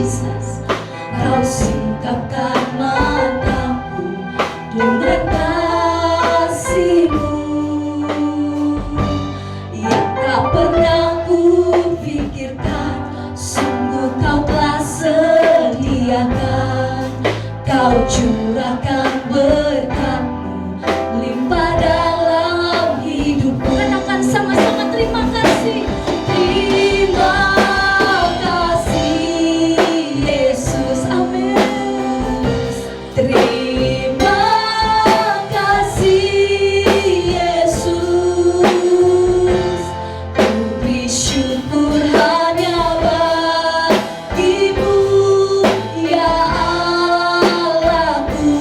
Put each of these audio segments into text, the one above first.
Jesus, Kau singkapkan mataku dengan kasih-Mu yang tak pernah kupikirkan. Sungguh Kau telah sediakan, Kau curahkan berkat-Mu limpah dalam hidupku. Katakan sama-sama, terima kasih. Terima kasih Yesus, amin. Terima kasih Yesus, ku beri syukur hanya bagi-Mu ya Allahku.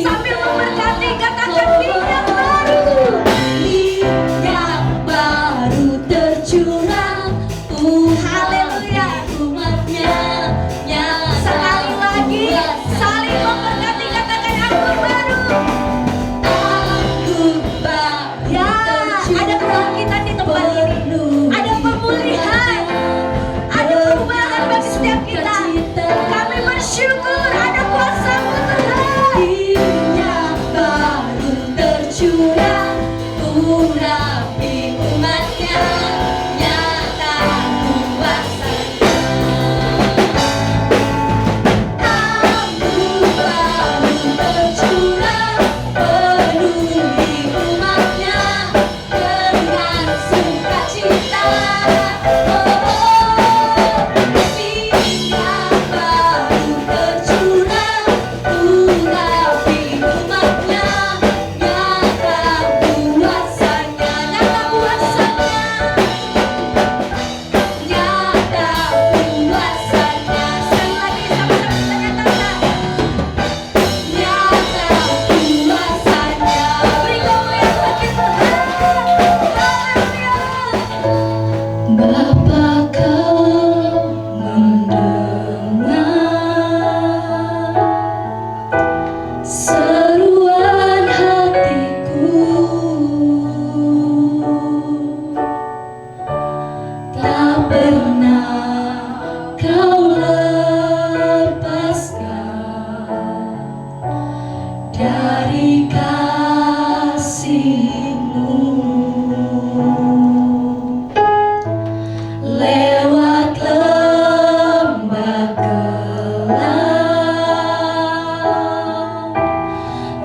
Sambil memberkati, katakan minyak baru. Minyak baru tercurah, Haleluya. umatnya Sekali lagi, saling memberkati, katakan anggur baru. anggur baru Ya, ada kebangkitan di tempat ini. Ada pemulihan, ada perubahan bagi setiap kita. Kami bersyukur ada kuasa-Mu Tuhan. minyak baru tercurah, urapi umatnya, nyata kuasanya. Anggur baru tercurah, penuhi umatnya dengan sukacita. Minyak baru tercurah, urapi umatnya, nyata kuasanya, nyata kuasanya, nyata kuasanya. Sekali lagi sama-sama kita nyatakan. Nyata kuasanya. Beri kemuliaan bagi Tuhan. Haleluya. Bapa, Kau mendengar seruan hatiku, tak pernah Kau lepaskan dari kasih-Mu. Lewat lembah gelap,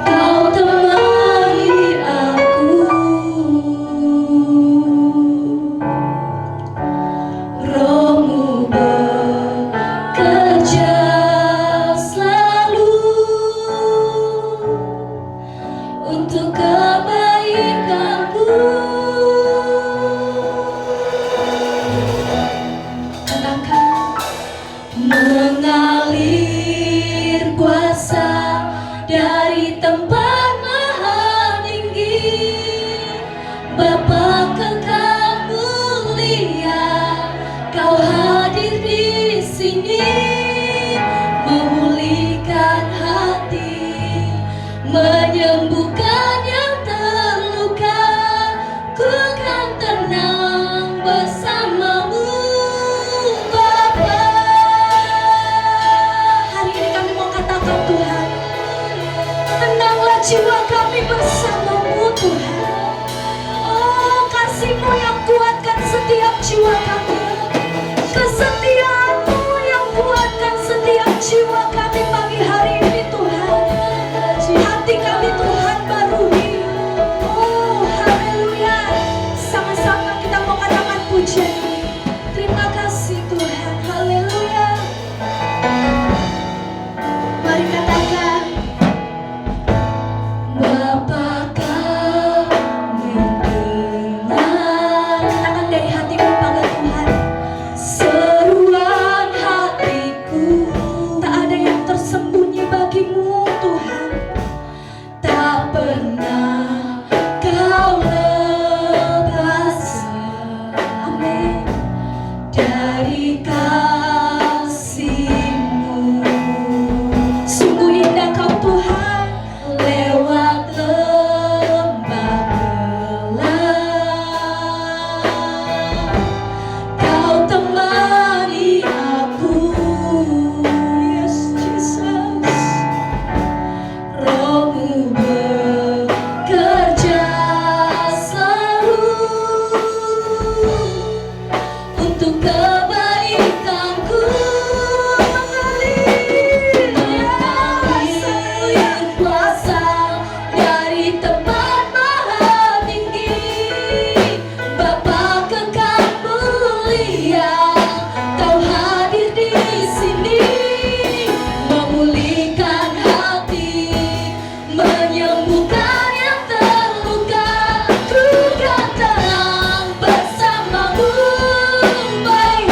Kau temani aku. Roh-Mu bekerja selalu untuk kebaikanku. Katakan, mengalir kuasa dari tempat maha tinggi, Bapa kekal mulia, Kau hadir di sini, memulihkan hati, menyembuhkan yang terluka. Ku kan tenang bersama-Mu, Bapa. Hari ini kami mau katakan Tuhan, tenanglah jiwa kami bersama-Mu Tuhan. Oh, kasih-Mu yang kuatkan setiap jiwa kami. Kesetiaan-Mu yang kuatkan setiap jiwa kami pagi hari ini Tuhan. Hati kami Tuhan barui. Oh, haleluya. Sama-sama kita mau katakan pujian ini. Terima kasih Tuhan, haleluya. Mari katakan, Bapa, Kau mendengar, katakan dari hatimu pada Tuhan. seruan hatiku, Tak ada yang tersembunyi bagimu Tuhan. tak pernah Kau lepaskan, Amin. dari kasih-Mu. Sungguh indah Kau Tuhan. Lewat lembah gelap, Kau temani aku. Yes, Jesus. Roh-Mu bekerja selalu untuk kebaikanku. Mengalir kuasa dari tempat maha tinggi, Bapa kekal mulia, Kau hadir di sini, memulihkan hati, menyembuhkan yang terluka. Ku kan tenang bersama-Mu, baik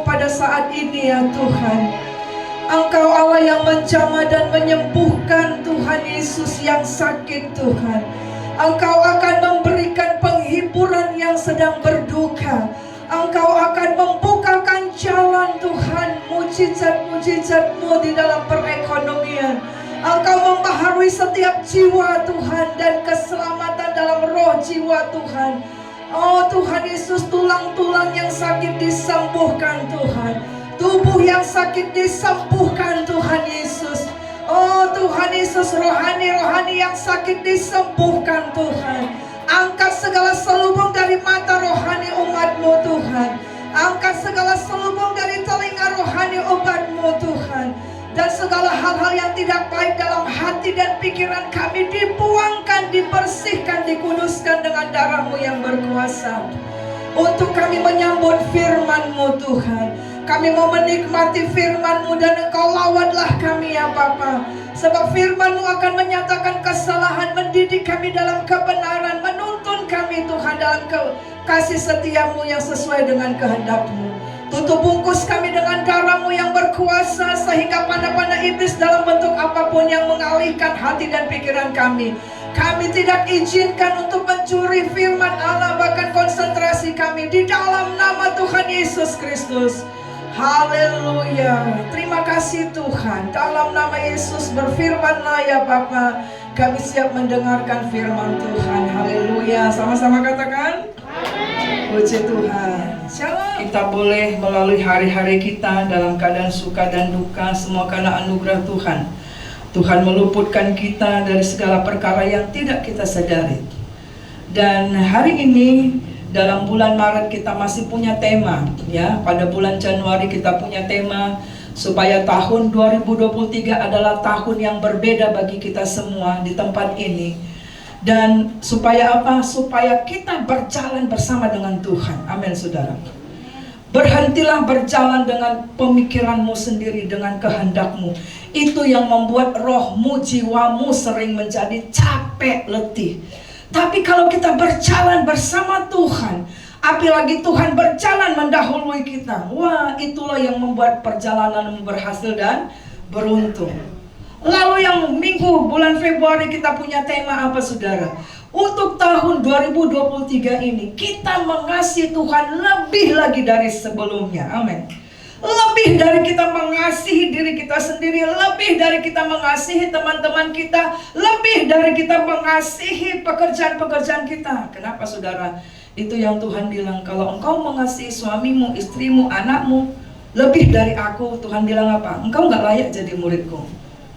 pada saat ini ya Tuhan. Engkau Allah yang menjamah dan menyembuhkan Tuhan Yesus yang sakit Tuhan. Engkau akan memberikan penghiburan yang sedang berduka. Engkau akan membukakan jalan Tuhan, mujizat-mujizat-Mu di dalam perekonomian. Engkau membaharui setiap jiwa Tuhan dan keselamatan dalam roh jiwa Tuhan. Oh Tuhan Yesus, tulang-tulang yang sakit disembuhkan Tuhan. Tubuh yang sakit disembuhkan Tuhan Yesus. Oh Tuhan Yesus, rohani-rohani yang sakit disembuhkan Tuhan. Angkat segala selubung dari mata rohani umat-Mu Tuhan. Angkat segala selubung dari telinga rohani umat-Mu Tuhan. Dan segala hal-hal yang tidak baik dalam hati dan pikiran kami dibuangkan, dibersihkan, dikuduskan dengan darah-Mu yang berkuasa. Untuk kami menyambut firman-Mu Tuhan. Kami mau menikmati firman-Mu dan Engkau lawatlah kami ya Bapa. Sebab firman-Mu akan menyatakan kesalahan, mendidik kami dalam kebenaran, menuntun kami Tuhan dalam kasih setia-Mu yang sesuai dengan kehendak-Mu. Tutup bungkus kami dengan darah-Mu yang berkuasa, sehingga panah-panah iblis dalam bentuk apapun yang mengalihkan hati dan pikiran kami, kami tidak izinkan untuk mencuri firman Allah, bahkan konsentrasi kami di dalam nama Tuhan Yesus Kristus. Haleluya. Terima kasih Tuhan. Dalam nama Yesus berfirmanlah ya Bapa. Kami siap mendengarkan firman Tuhan. Haleluya. Sama-sama katakan. Puji Tuhan. Shalom. Kita boleh melalui hari-hari kita dalam keadaan suka dan duka, semua karena anugerah Tuhan. Tuhan meluputkan kita dari segala perkara yang tidak kita sadari. Dan hari ini dalam bulan Maret kita masih punya tema ya. Pada bulan Januari kita punya tema supaya tahun 2023 adalah tahun yang berbeda bagi kita semua di tempat ini. Dan supaya apa? Supaya kita berjalan bersama dengan Tuhan. Amin saudara. Berhentilah berjalan dengan pemikiranmu sendiri, dengan kehendak-Mu. Itu yang membuat rohmu, jiwamu sering menjadi capek, letih. Tapi kalau kita berjalan bersama Tuhan, apalagi Tuhan berjalan mendahului kita, wah itulah yang membuat perjalananmu berhasil dan beruntung. Lalu yang minggu bulan Februari kita punya tema apa saudara? Untuk tahun 2023 ini kita mengasihi Tuhan lebih lagi dari sebelumnya. Amin. Lebih dari kita mengasihi diri kita sendiri, lebih dari kita mengasihi teman-teman kita, lebih dari kita mengasihi pekerjaan-pekerjaan kita. Kenapa saudara? Itu yang Tuhan bilang, kalau engkau mengasihi suamimu, istrimu, anakmu lebih dari aku, Tuhan bilang apa? Engkau gak layak jadi muridku.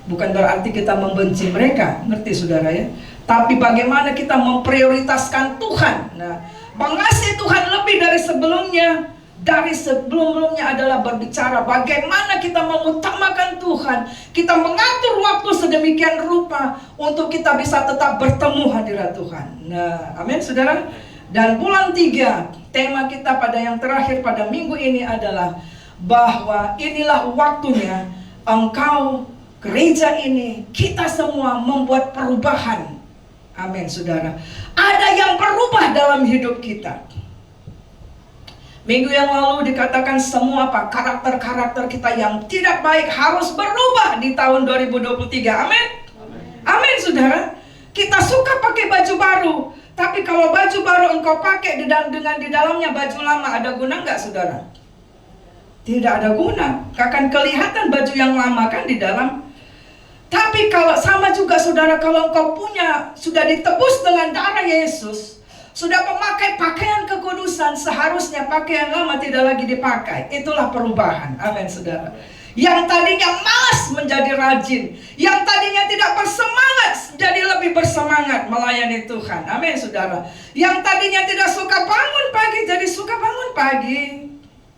Bukan berarti kita membenci mereka, ngerti saudara ya? Tapi bagaimana kita memprioritaskan Tuhan. Nah, mengasihi Tuhan lebih dari sebelumnya. Dari sebelum-sebelumnya adalah berbicara bagaimana kita mengutamakan Tuhan. Kita mengatur waktu sedemikian rupa untuk kita bisa tetap bertemu hadirat Tuhan. Nah, amin saudara. Dan bulan 3, tema kita pada yang terakhir pada minggu ini adalah bahwa inilah waktunya engkau, gereja ini, kita semua membuat perubahan. Amin saudara. Ada yang berubah dalam hidup kita. Minggu yang lalu dikatakan semua apa? Karakter-karakter kita yang tidak baik harus berubah di tahun 2023. Amin. Amin saudara. Kita suka pakai baju baru, tapi kalau baju baru engkau pakai dengan di dalamnya baju lama, ada guna nggak saudara? Tidak ada guna. Akan kelihatan baju yang lama kan di dalam. Tapi kalau sama juga saudara, kalau engkau punya sudah ditebus dengan darah Yesus, sudah memakai pakaian kekudusan, seharusnya pakaian lama tidak lagi dipakai. Itulah perubahan. Amin saudara. Yang tadinya malas menjadi rajin, yang tadinya tidak bersemangat jadi lebih bersemangat melayani Tuhan. Amin saudara. Yang tadinya tidak suka bangun pagi jadi suka bangun pagi,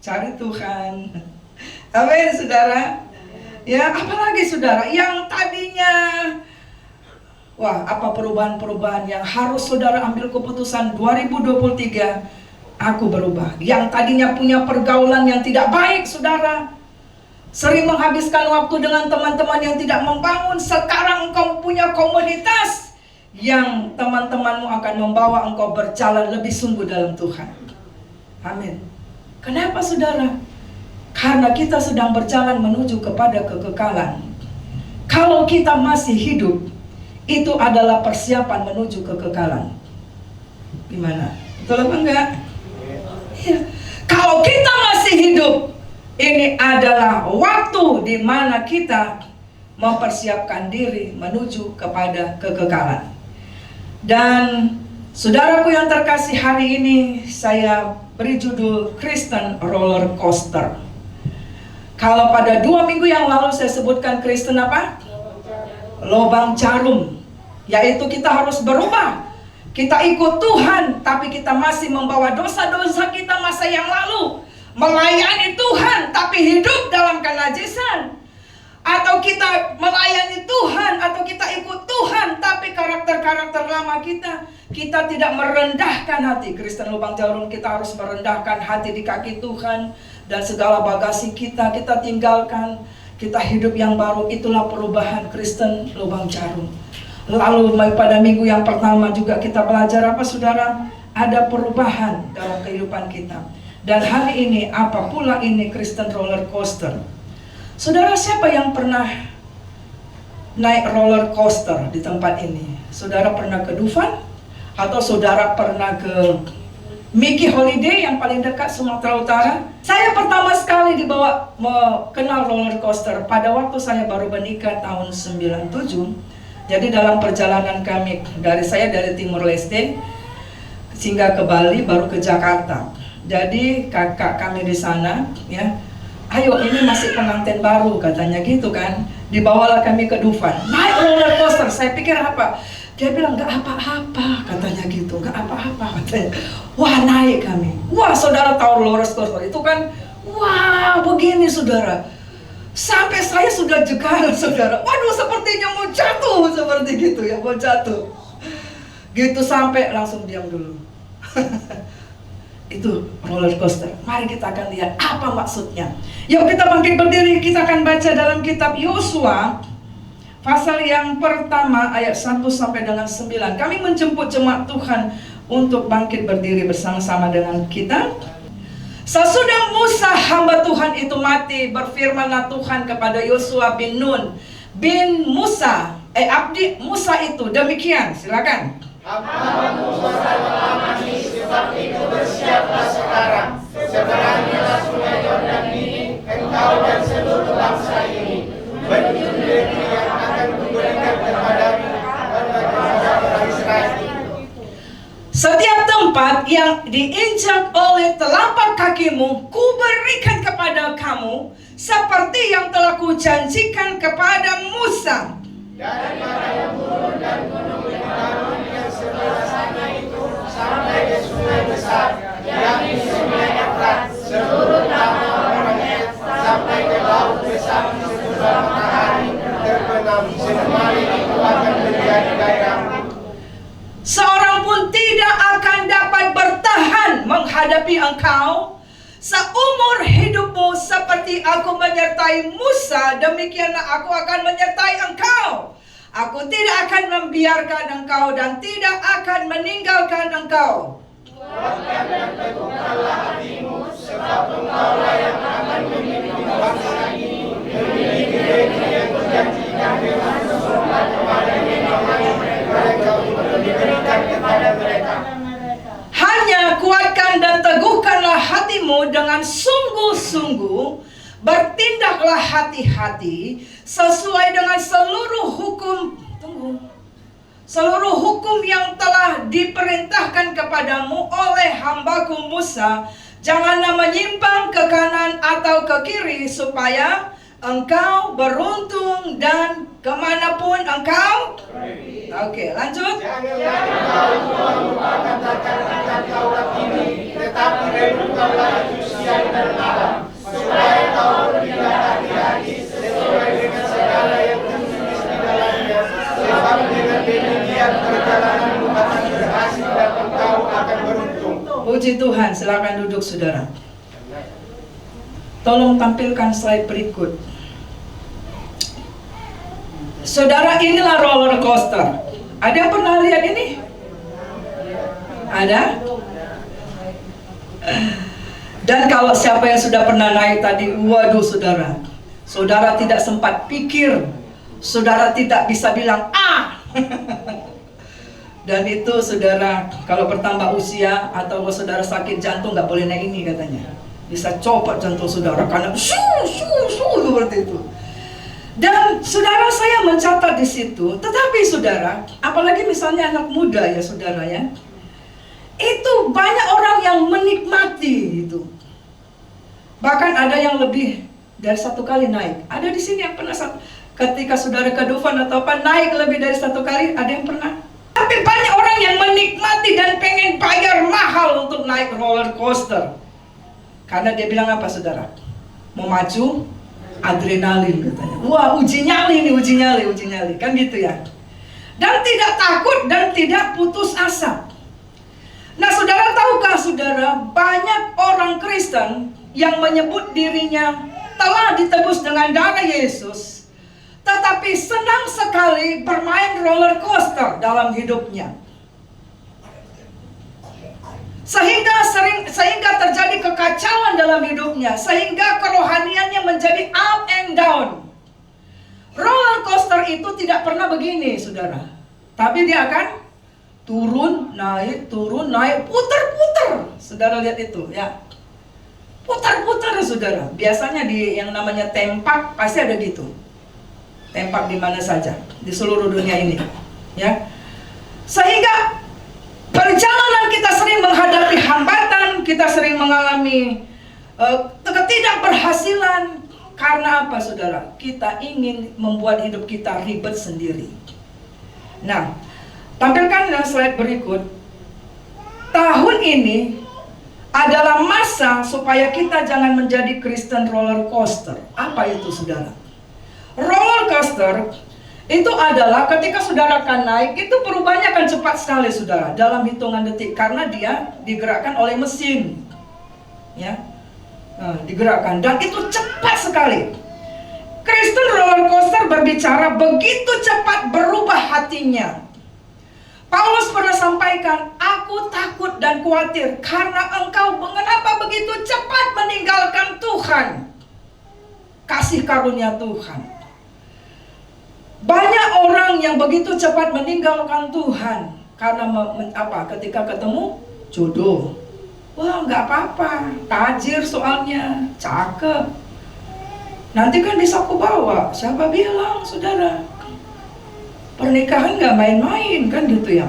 cari Tuhan. Amin saudara. Ya, apalagi saudara yang tadinya, wah, apa perubahan-perubahan yang harus saudara ambil keputusan 2023, aku berubah. Yang tadinya punya pergaulan yang tidak baik saudara, sering menghabiskan waktu dengan teman-teman yang tidak membangun, sekarang engkau punya komunitas yang teman-temanmu akan membawa engkau berjalan lebih sungguh dalam Tuhan. Amin. Kenapa saudara? karena kita sedang berjalan menuju kepada kekekalan. Kalau kita masih hidup, itu adalah persiapan menuju kekekalan. Gimana? Betul apa enggak? Ya. Kalau kita masih hidup, ini adalah waktu di mana kita mempersiapkan diri menuju kepada kekekalan. Dan saudaraku yang terkasih, hari ini saya beri judul Kristen Roller Coaster. Kalau pada 2 minggu yang lalu saya sebutkan Kristen apa? Lobang jarum. Yaitu kita harus berubah. Kita ikut Tuhan, tapi kita masih membawa dosa-dosa kita masa yang lalu. Melayani Tuhan, tapi hidup dalam kenajisan. Atau kita melayani Tuhan, atau kita ikut Tuhan, tapi karakter-karakter lama kita tidak merendahkan hati. Kristen lubang jarum, kita harus merendahkan hati di kaki Tuhan. Dan segala bagasi kita tinggalkan. Kita hidup yang baru, itulah perubahan Kristen lubang jarum. Lalu pada minggu yang pertama juga kita belajar apa saudara? Ada perubahan dalam kehidupan kita. Dan hari ini apa pula ini Kristen roller coaster? Saudara, siapa yang pernah naik roller coaster di tempat ini? Saudara pernah ke Dufan? Atau saudara pernah ke Mickey Holiday yang paling dekat Sumatera Utara? Saya pertama sekali dibawa kenal roller coaster pada waktu saya baru menikah tahun 97. Jadi dalam perjalanan kami dari Timur Leste hingga ke Bali baru ke Jakarta. Jadi kakak kami di sana ya, ayo ini masih pengantin baru katanya gitu kan. Dibawalah kami ke Dufan, naik roller coaster. Saya pikir apa? Dia bilang nggak apa-apa katanya gitu, nggak apa-apa katanya. Wah, naik kami. Wah, saudara tahu roller coaster itu kan, wah begini saudara. Sampai saya sudah jegal saudara. Waduh, sepertinya mau jatuh seperti gitu ya, mau jatuh. Gitu sampai langsung diam dulu. Itu roller coaster. Mari kita akan lihat apa maksudnya. Yuk kita bangkit berdiri, kita akan baca dalam kitab Yosua pasal yang pertama ayat 1 sampai dengan 9. Kami menjemput jemaat Tuhan untuk bangkit berdiri bersama-sama dengan kita. Sesudah Musa hamba Tuhan itu mati, berfirmanlah Tuhan kepada Yosua bin Nun bin Musa, abdi Musa itu demikian. Silakan. Hamba Musa telah mati, sebab itu bersiaplah sekarang. Seberangilah sungai Yordan ini, engkau dan seluruh bangsa ini, menuju negeri yang akan kuberikan kepadamu dan kepada orang Israel. Setiap tempat yang diinjak oleh telapak kakimu, kuberikan kepada kamu, seperti yang telah kujanjikan kepada Musa. Daripada gurun dan gunung Lebanon yang sebelah sana itu, sampai ke sungai besar, yakni sungai Efrat, seluruh tanah orangnya, sampai ke laut besar sebelah matahari terbenam, semua itu akan menjadi daerahmu. Seorang pun tidak akan dapat bertahan menghadapi engkau. Seumur hidupmu seperti aku menyertai Musa, demikianlah aku akan menyertai engkau. Aku tidak akan membiarkan engkau dan tidak akan meninggalkan engkau. Kuatkan dan teguhkanlah hatimu, sebab engkaulah yang akan memimpin bangsa ini, memiliki negeri yang kujanjikan dengan sumpah kepada nenek moyang mereka untuk diberikan kepada mereka. Hanya kuatkan dan teguhkanlah hatimu dengan sungguh-sungguh, bertindaklah hati-hati sesuai dengan seluruh hukum yang telah diperintahkan kepadamu oleh hambaku Musa. Janganlah menyimpang ke kanan atau ke kiri, supaya engkau beruntung dan kemanapun engkau. Oke, lanjut. Janganlah engkau lupa-lupa kata-kata Taurat ini, tetapi renungkanlah itu siang dan malam, supaya kau bertindak hati-hati sesuai dengan segala yang tertulis di dalamnya. Sebab dengan demikian perjalananmu akan berhasil dan engkau akan beruntung. Puji Tuhan, silakan duduk saudara. Tolong tampilkan slide berikut. Saudara, inilah roller coaster. Ada yang pernah lihat ini? Ada? Dan kalau siapa yang sudah pernah naik tadi, waduh saudara, saudara tidak sempat pikir, saudara tidak bisa bilang ah. Dan itu saudara, kalau bertambah usia atau saudara sakit jantung nggak boleh naik ini katanya, bisa copot jantung saudara karena seperti itu. Dan saudara, saya mencatat di situ. Tetapi saudara, apalagi misalnya anak muda ya saudara ya, itu banyak orang yang menikmati itu. Bahkan ada yang lebih dari satu kali naik. Ada di sini yang pernah ketika saudara ke Dufan atau apa naik lebih dari satu kali, ada yang pernah. Tapi banyak orang yang menikmati dan pengen bayar mahal untuk naik roller coaster. Karena dia bilang apa saudara? Mau maju, adrenalin katanya. Wah, uji nyali nih, uji nyali. Kan gitu ya. Dan tidak takut dan tidak putus asa. Nah saudara, tahukah saudara, banyak orang Kristen yang menyebut dirinya telah ditebus dengan darah Yesus, tetapi senang sekali bermain roller coaster dalam hidupnya. Sehingga terjadi kekacauan dalam hidupnya, sehingga kerohaniannya menjadi up and down. Roller coaster itu tidak pernah begini saudara, tapi dia akan turun, naik, putar-putar. Saudara lihat itu ya, putar-putar saudara. Biasanya di yang namanya tempak pasti ada gitu. Tempak di mana saja di seluruh dunia ini, ya. Sehingga perjalanan kita sering menghadapi hambatan, kita sering mengalami ketidakberhasilan. Karena apa saudara? Kita ingin membuat hidup kita ribet sendiri. Nah, tampilkan slide berikut. Tahun ini adalah masa supaya kita jangan menjadi Kristen roller coaster. Apa itu saudara? Roller coaster itu adalah ketika saudara akan naik, itu perubahannya akan cepat sekali saudara, dalam hitungan detik, karena dia digerakkan oleh mesin, ya, digerakkan, dan itu cepat sekali. Kristen roller coaster berbicara begitu cepat berubah hatinya. Paulus pernah sampaikan, aku takut dan khawatir karena engkau mengapa begitu cepat meninggalkan Tuhan. Kasih karunia Tuhan. Banyak orang yang begitu cepat meninggalkan Tuhan karena ketika ketemu jodoh. Wah, nggak apa-apa, tajir soalnya, cakep. Nanti kan bisa aku bawa. Siapa bilang, saudara? Pernikahan nggak main-main kan gitu ya.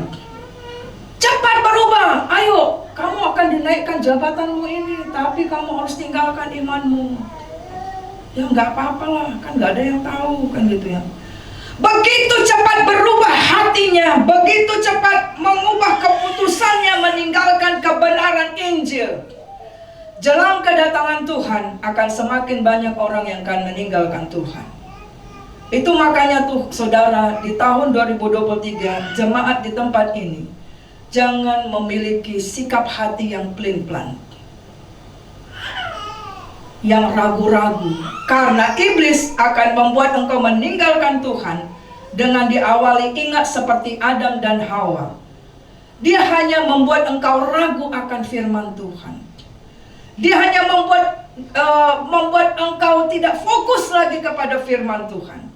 Cepat berubah. Ayo, kamu akan dinaikkan jabatanmu ini, tapi kamu harus tinggalkan imanmu. Ya nggak apa-apa lah, kan nggak ada yang tahu kan gitu ya. Begitu cepat berubah hatinya, begitu cepat mengubah keputusannya meninggalkan kebenaran Injil. Jelang kedatangan Tuhan akan semakin banyak orang yang akan meninggalkan Tuhan. Itu makanya tuh saudara, di tahun 2023 jemaat di tempat ini jangan memiliki sikap hati yang pelin-pelan, yang ragu-ragu, karena iblis akan membuat engkau meninggalkan Tuhan dengan diawali ingat seperti Adam dan Hawa. Dia hanya membuat engkau ragu akan firman Tuhan. Dia hanya membuat engkau tidak fokus lagi kepada firman Tuhan.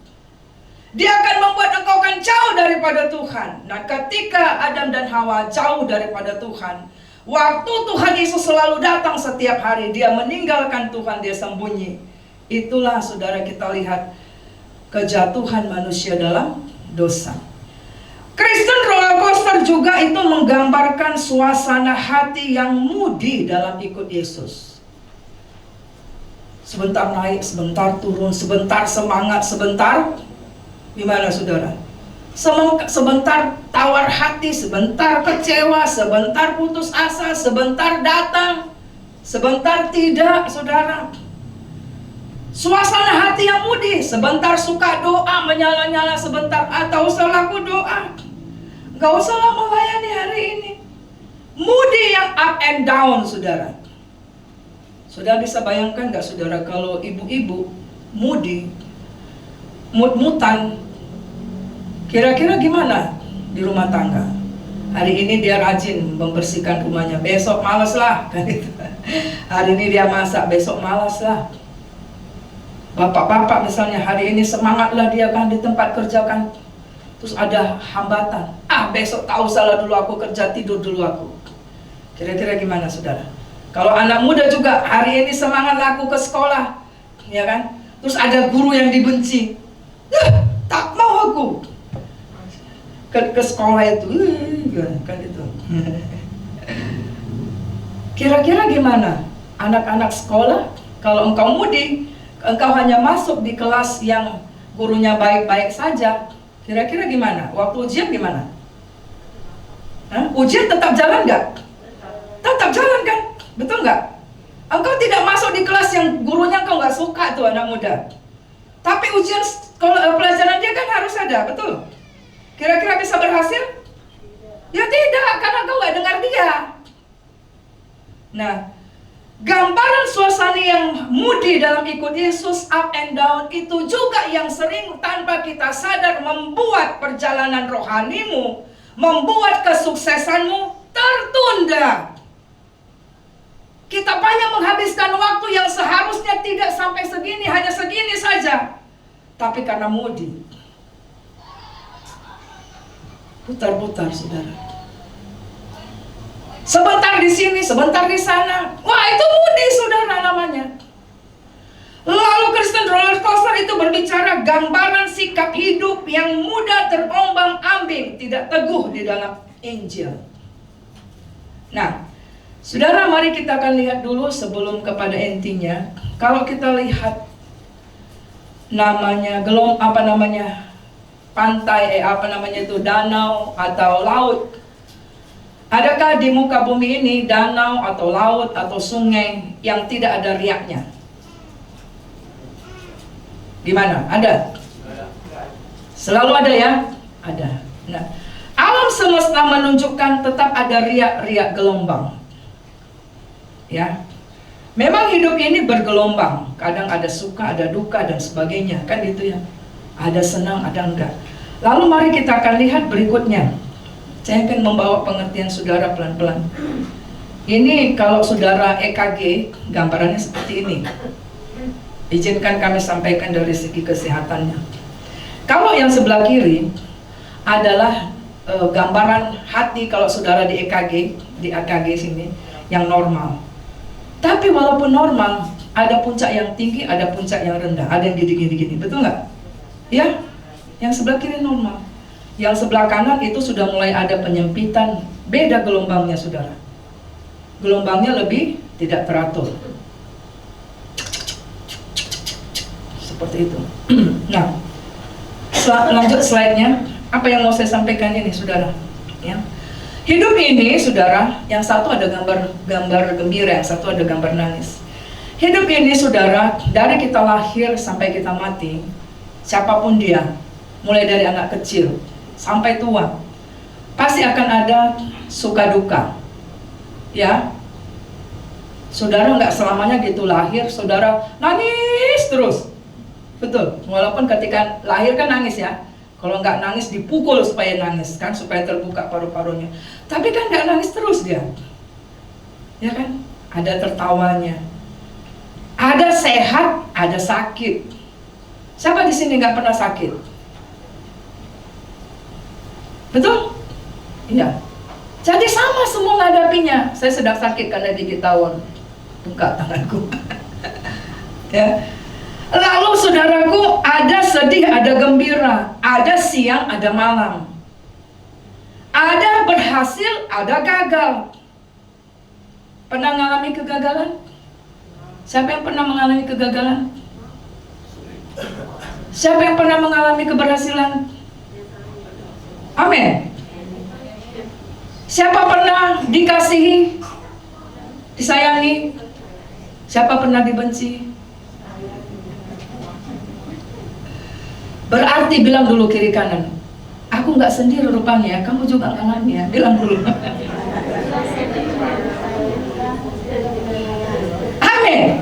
Dia akan membuat engkau akan jauh daripada Tuhan. Nah, ketika Adam dan Hawa jauh daripada Tuhan, waktu Tuhan Yesus selalu datang setiap hari, dia meninggalkan Tuhan, dia sembunyi. Itulah saudara, kita lihat kejatuhan manusia dalam dosa. Kristen roller coaster juga itu menggambarkan suasana hati yang mudi dalam ikut Yesus. Sebentar naik, sebentar turun, sebentar semangat, sebentar gimana saudara? Sebentar tawar hati, sebentar kecewa, sebentar putus asa, sebentar datang, sebentar tidak, saudara. Suasana hati yang mudi, sebentar suka doa, menyala-nyala sebentar, atau selaku doa. Gak usahlah melayani hari ini. Mudi yang up and down, saudara. Saudara bisa bayangkan gak saudara, kalau ibu-ibu mudi, mut-mutan, kira-kira gimana di rumah tangga? Hari ini dia rajin membersihkan rumahnya, besok malas lah kan itu. Hari ini dia masak, besok malas lah. Bapak-bapak misalnya hari ini semangatlah dia kan di tempat kerja kan, terus ada hambatan, besok tak usah lah dulu aku kerja, tidur dulu aku. Kira-kira gimana saudara? Kalau anak muda juga hari ini semangat lah aku ke sekolah, ya kan? Terus ada guru yang dibenci, tak mau aku ke sekolah itu, kan itu. Kira-kira gimana anak-anak sekolah kalau engkau mudi, engkau hanya masuk di kelas yang gurunya baik-baik saja, kira-kira gimana? Waktu ujian gimana? Ujian tetap jalan nggak? Tetap jalan kan? Betul nggak? Engkau tidak masuk di kelas yang gurunya engkau nggak suka tuh anak muda. Tapi ujian pelajaran dia kan harus ada, betul? Kira-kira bisa berhasil? Ya tidak, karena engkau nggak dengar dia. Nah, gambaran suasana yang mudi dalam ikut Yesus up and down itu juga yang sering tanpa kita sadar membuat perjalanan rohanimu, membuat kesuksesanmu tertunda. Kita banyak menghabiskan waktu yang seharusnya tidak sampai segini, hanya segini saja. Tapi karena mudi, putar-putar saudara. Sebentar di sini, sebentar di sana. Wah, itu mudi saudara namanya. Lalu Kristen roller coaster itu berbicara gambaran sikap hidup yang mudah terombang-ambing, tidak teguh di dalam Injil. Nah, saudara, mari kita akan lihat dulu sebelum kepada intinya. Kalau kita lihat namanya pantai, danau atau laut. Adakah di muka bumi ini danau atau laut atau sungai yang tidak ada riaknya? Gimana? Ada? Selalu ada ya? Ada. Nah, alam semesta menunjukkan tetap ada riak-riak gelombang. Ya. Memang hidup ini bergelombang. Kadang ada suka, ada duka dan sebagainya, kan gitu ya. Ada senang, ada enggak. Lalu mari kita akan lihat berikutnya. Saya akan membawa pengertian saudara pelan-pelan. Ini kalau saudara EKG, gambarannya seperti ini. Izinkan kami sampaikan dari segi kesehatannya. Kalau yang sebelah kiri adalah gambaran hati kalau saudara di EKG sini yang normal. Tapi walaupun normal, ada puncak yang tinggi, ada puncak yang rendah, ada yang gini-gini, betul nggak? Ya, yang sebelah kiri normal. Yang sebelah kanan itu sudah mulai ada penyempitan, beda gelombangnya saudara. Gelombangnya lebih tidak teratur. Seperti itu. Nah, lanjut slide-nya. Apa yang mau saya sampaikan ini saudara? Ya. Hidup ini saudara, yang satu ada gambar gembira, yang satu ada gambar nangis. Hidup ini saudara, dari kita lahir sampai kita mati, siapapun dia, mulai dari anak kecil sampai tua, pasti akan ada suka duka. Ya, saudara nggak selamanya gitu lahir, saudara nangis terus, betul. Walaupun ketika lahir kan nangis ya. Kalau nggak nangis dipukul supaya nangis kan, supaya terbuka paru-parunya. Tapi kan nggak nangis terus dia, ya kan? Ada tertawanya, ada sehat, ada sakit. Siapa di sini nggak pernah sakit? Betul? Iya. Jadi sama semua menghadapinya. Saya sedang sakit karena gigit tawon. Buka tanganku. Ya. Lalu saudaraku, ada sedih, ada gembira, ada siang, ada malam, ada berhasil, ada gagal. Pernah mengalami kegagalan? Siapa yang pernah mengalami kegagalan? Siapa yang pernah mengalami keberhasilan? Amin. Siapa pernah dikasihi, disayangi? Siapa pernah dibenci? Berarti bilang dulu kiri kanan, aku nggak sendiri rupanya ya, kamu juga ngalamin ya, bilang dulu. Amin.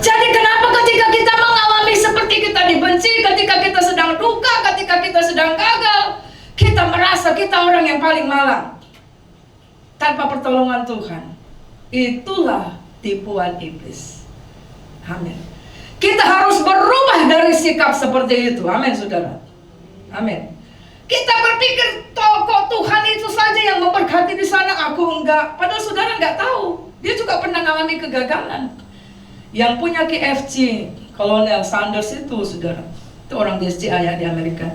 Jadi kenapa ketika kita mengalami seperti kita dibenci, ketika kita sedang duka, ketika kita sedang gagal, kita merasa merasa kita orang yang paling malang tanpa pertolongan Tuhan. Itulah tipuan iblis. Amin. Kita harus berubah dari sikap seperti itu. Amin, saudara. Amin. Kita berpikir kok Tuhan itu saja yang memberkati di sana, aku enggak. Padahal saudara enggak tahu, dia juga pernah mengalami kegagalan. Yang punya KFC, Kolonel Sanders itu, saudara, itu orang DSJA ya di Amerika.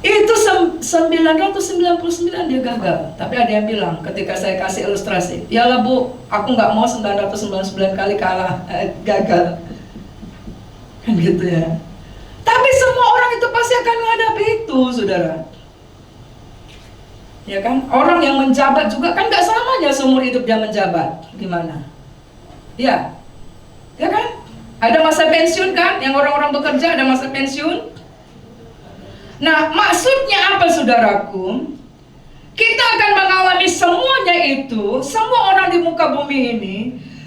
Itu 999 dia gagal. Tapi ada yang bilang ketika saya kasih ilustrasi, yalah Bu, aku nggak mau 999 kali kalah, gagal. Kan gitu ya. Tapi semua orang itu pasti akan menghadapi itu, saudara. Ya kan? Orang yang menjabat juga kan nggak selamanya seumur hidup dia menjabat. Gimana? Ya, ya kan? Ada masa pensiun kan? Yang orang-orang bekerja ada masa pensiun. Nah, maksudnya apa, saudaraku? Kita akan mengalami semuanya itu, semua orang di muka bumi ini.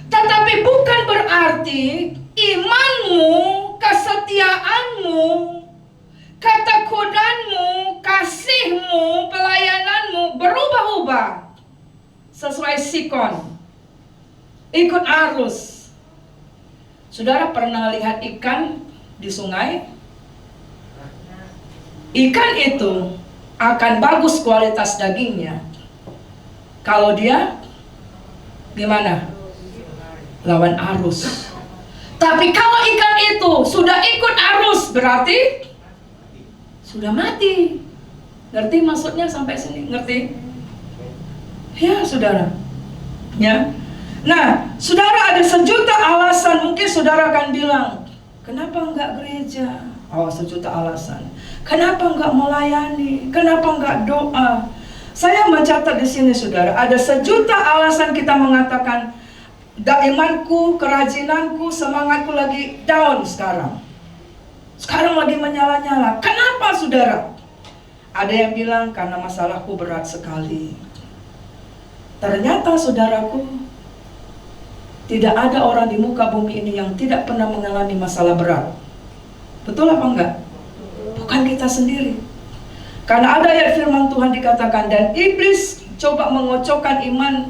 Tetapi bukan berarti imanmu, kesetiaanmu, ketekunan,mu, kasihmu, pelayananmu berubah-ubah sesuai sikon, ikut arus. Saudara pernah lihat ikan di sungai? Ikan itu akan bagus kualitas dagingnya kalau dia gimana? Lawan arus. Tapi kalau ikan itu sudah ikut arus, berarti sudah mati. Ngerti maksudnya sampai sini? Ngerti? Ya, saudara. Ya. Nah, saudara ada sejuta alasan. Mungkin saudara akan bilang, kenapa enggak gereja? Oh, sejuta alasan. Kenapa enggak melayani? Kenapa enggak doa? Saya mencatat di sini, saudara, ada sejuta alasan kita mengatakan, imanku, kerajinanku, semangatku lagi down sekarang. Sekarang lagi menyala-nyala. Kenapa, saudara? Ada yang bilang karena masalahku berat sekali. Ternyata, saudaraku, tidak ada orang di muka bumi ini yang tidak pernah mengalami masalah berat. Betul apa enggak? Bukan kita sendiri. Karena ada ayat firman Tuhan dikatakan, dan iblis coba mengocokkan iman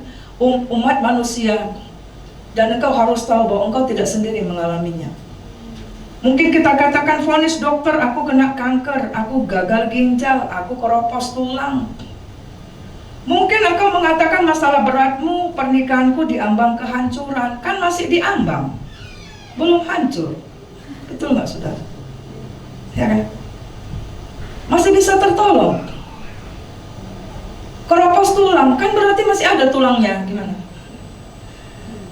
umat manusia. Dan engkau harus tahu bahwa engkau tidak sendiri mengalaminya. Mungkin kita katakan vonis dokter, aku kena kanker, aku gagal ginjal, aku keropos tulang. Mungkin engkau mengatakan masalah beratmu, pernikahanku diambang kehancuran. Kan masih diambang, belum hancur. Betul nggak, saudara? Ya kan? Masih bisa tertolong. Keropos tulang, kan berarti masih ada tulangnya. Gimana?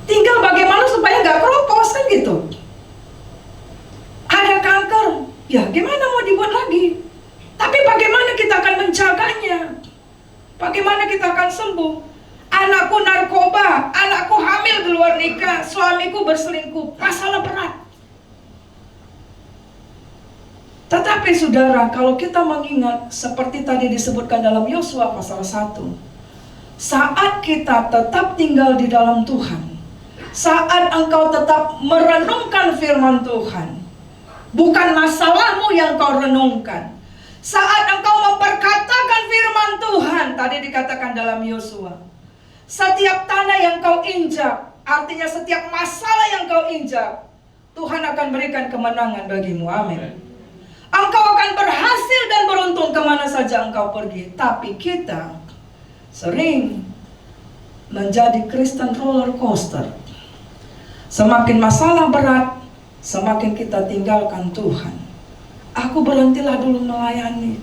Tinggal bagaimana supaya nggak keropos, kan gitu. Ada kanker, ya gimana mau dibuat lagi? Tapi bagaimana kita akan menjaganya? Bagaimana kita akan sembuh? Anakku narkoba, anakku hamil di luar nikah, suamiku berselingkuh, masalah berat. Tetapi saudara, kalau kita mengingat seperti tadi disebutkan dalam Yosua pasal 1, saat kita tetap tinggal di dalam Tuhan, saat engkau tetap merenungkan firman Tuhan, bukan masalahmu yang kau renungkan, saat engkau memperkatakan firman Tuhan, tadi dikatakan dalam Yosua, setiap tanah yang kau injak, artinya setiap masalah yang kau injak, Tuhan akan berikan kemenangan bagimu. Amin. Engkau akan berhasil dan beruntung kemana saja engkau pergi. Tapi kita sering menjadi Kristen roller coaster. Semakin masalah berat, semakin kita tinggalkan Tuhan. Aku berhentilah dulu melayani.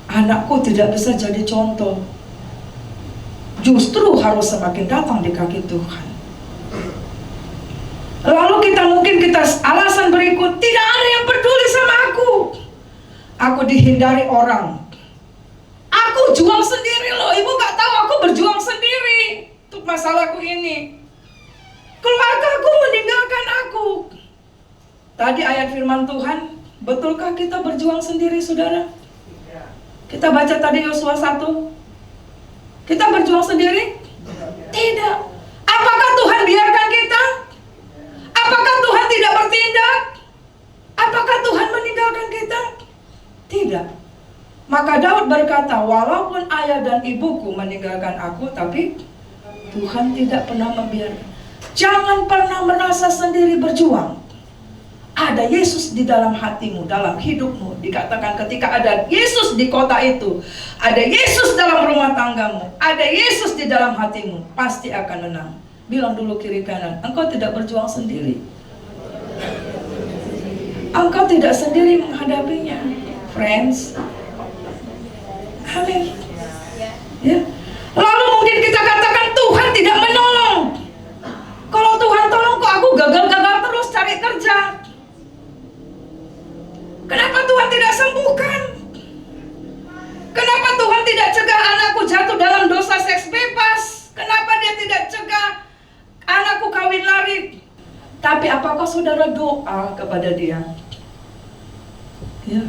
Anakku tidak bisa jadi contoh. Justru harus semakin datang di kaki Tuhan. Lalu kita alasan berikut, tidak ada yang peduli sama aku. Aku dihindari orang. Aku juang sendiri loh, ibu gak tahu aku berjuang sendiri untuk masalahku ini. Keluarga aku meninggalkan aku. Tadi ayat firman Tuhan, betulkah kita berjuang sendiri, saudara? Kita baca tadi Yosua 1. Kita berjuang sendiri? Tidak. Apakah Tuhan biarkan kita? Apakah Tuhan tidak bertindak? Apakah Tuhan meninggalkan kita? Tidak. Maka Daud berkata, walaupun ayah dan ibuku meninggalkan aku, tapi Tuhan tidak pernah membiarkan. Jangan pernah merasa sendiri berjuang. Ada Yesus di dalam hatimu, dalam hidupmu. Dikatakan ketika ada Yesus di kota itu, ada Yesus dalam rumah tanggamu, ada Yesus di dalam hatimu, pasti akan menang. Bilang dulu kiri kanan, engkau tidak berjuang sendiri. Engkau tidak sendiri menghadapinya, friends. Amin. Ya. Lalu mungkin kita katakan Tuhan tidak menolong. Kalau Tuhan tolong kok aku gagal-gagal terus cari kerja. Kenapa Tuhan tidak sembuhkan? Kenapa Tuhan tidak cegah anakku jatuh dalam dosa seks bebas? Kenapa dia tidak cegah anakku kawin lari? Tapi apakah saudara doa kepada dia? Ya.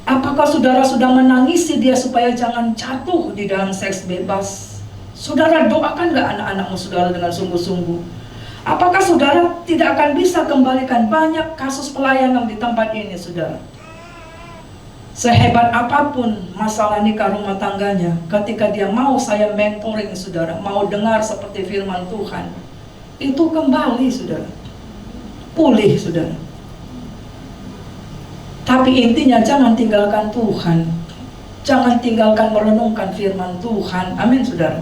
Apakah saudara sudah menangisi dia supaya jangan jatuh di dalam seks bebas? Saudara doakan gak anak-anakmu saudara dengan sungguh-sungguh? Apakah saudara tidak akan bisa kembalikan banyak kasus pelayanan di tempat ini, saudara? Sehebat apapun masalah nikah rumah tangganya, ketika dia mau saya mentoring, saudara, mau dengar seperti firman Tuhan, itu kembali, saudara. Pulih, saudara. Tapi intinya jangan tinggalkan Tuhan. Jangan tinggalkan merenungkan firman Tuhan. Amin, saudara.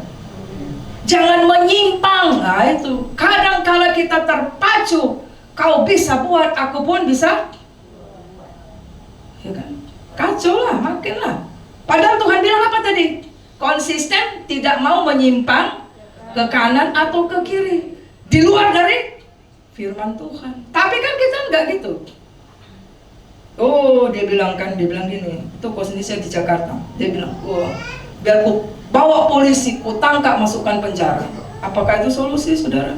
Jangan menyimpang. Nah itu, kadang-kala kita terpacu. Kau bisa buat, aku pun bisa. Ya kan? Kacau lah, makin lah. Padahal Tuhan bilang apa tadi? Konsisten, tidak mau menyimpang ke kanan atau ke kiri. Di luar dari firman Tuhan. Tapi kan kita enggak gitu. Oh, dia bilang gini, itu kos Indonesia di Jakarta. Dia bilang, oh, biar ku bawa polisi, ku tangkap, masukkan penjara. Apakah itu solusi, saudara?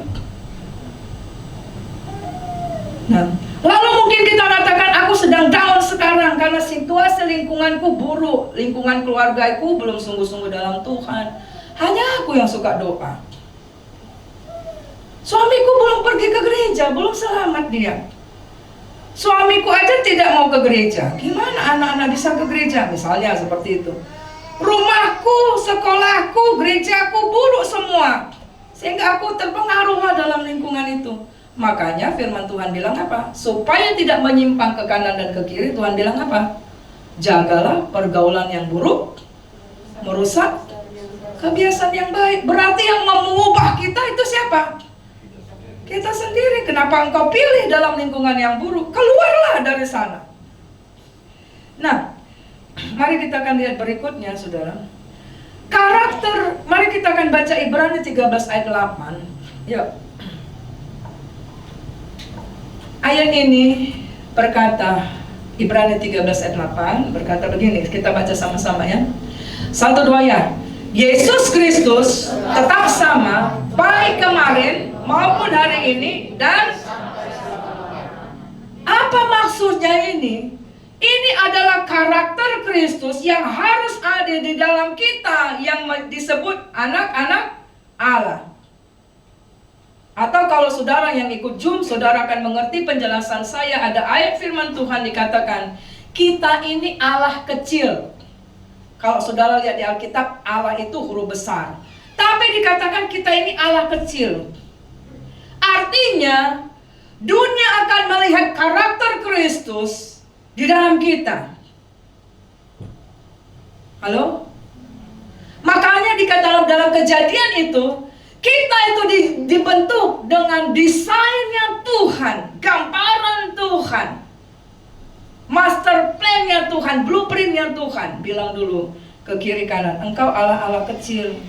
Nah, lalu mungkin kita katakan, aku sedang down sekarang karena situasi lingkunganku buruk, lingkungan keluargaku belum sungguh-sungguh dalam Tuhan. Hanya aku yang suka doa. Suamiku belum pergi ke gereja, belum selamat dia. Suamiku aja tidak mau ke gereja. Gimana anak-anak bisa ke gereja? Misalnya seperti itu. Rumahku, sekolahku, gerejaku buruk semua. Sehingga aku terpengaruh dalam lingkungan itu. Makanya firman Tuhan bilang apa? Supaya tidak menyimpang ke kanan dan ke kiri, Tuhan bilang apa? Jagalah pergaulan yang buruk, merusak kebiasaan yang baik. Berarti yang mengubah kita itu siapa? Kita sendiri. Kenapa engkau pilih dalam lingkungan yang buruk? Keluarlah dari sana. Nah, mari kita akan lihat berikutnya, saudara. Karakter, mari kita akan baca Ibrani 13 ayat 8. Yuk. Ayat ini berkata, Ibrani 13 ayat 8 berkata begini, kita baca sama-sama ya. 1, 2 ya. Yesus Kristus tetap sama, baik kemarin maupun hari ini, dan apa maksudnya ini? Ini adalah karakter Kristus yang harus ada di dalam kita, yang disebut anak-anak Allah. Atau kalau saudara yang ikut Zoom, saudara akan mengerti penjelasan saya. Ada ayat firman Tuhan dikatakan, kita ini Allah kecil. Kalau saudara lihat di Alkitab, Allah itu huruf besar. Tapi dikatakan kita ini Allah kecil. Artinya, dunia akan melihat karakter Kristus di dalam kita. Halo? Makanya dikatakan dalam Kejadian itu, kita itu dibentuk dengan desainnya Tuhan, gambaran Tuhan, master plan-nya Tuhan, blueprint-nya Tuhan. Bilang dulu ke kiri kanan, engkau Allah-Allah kecil.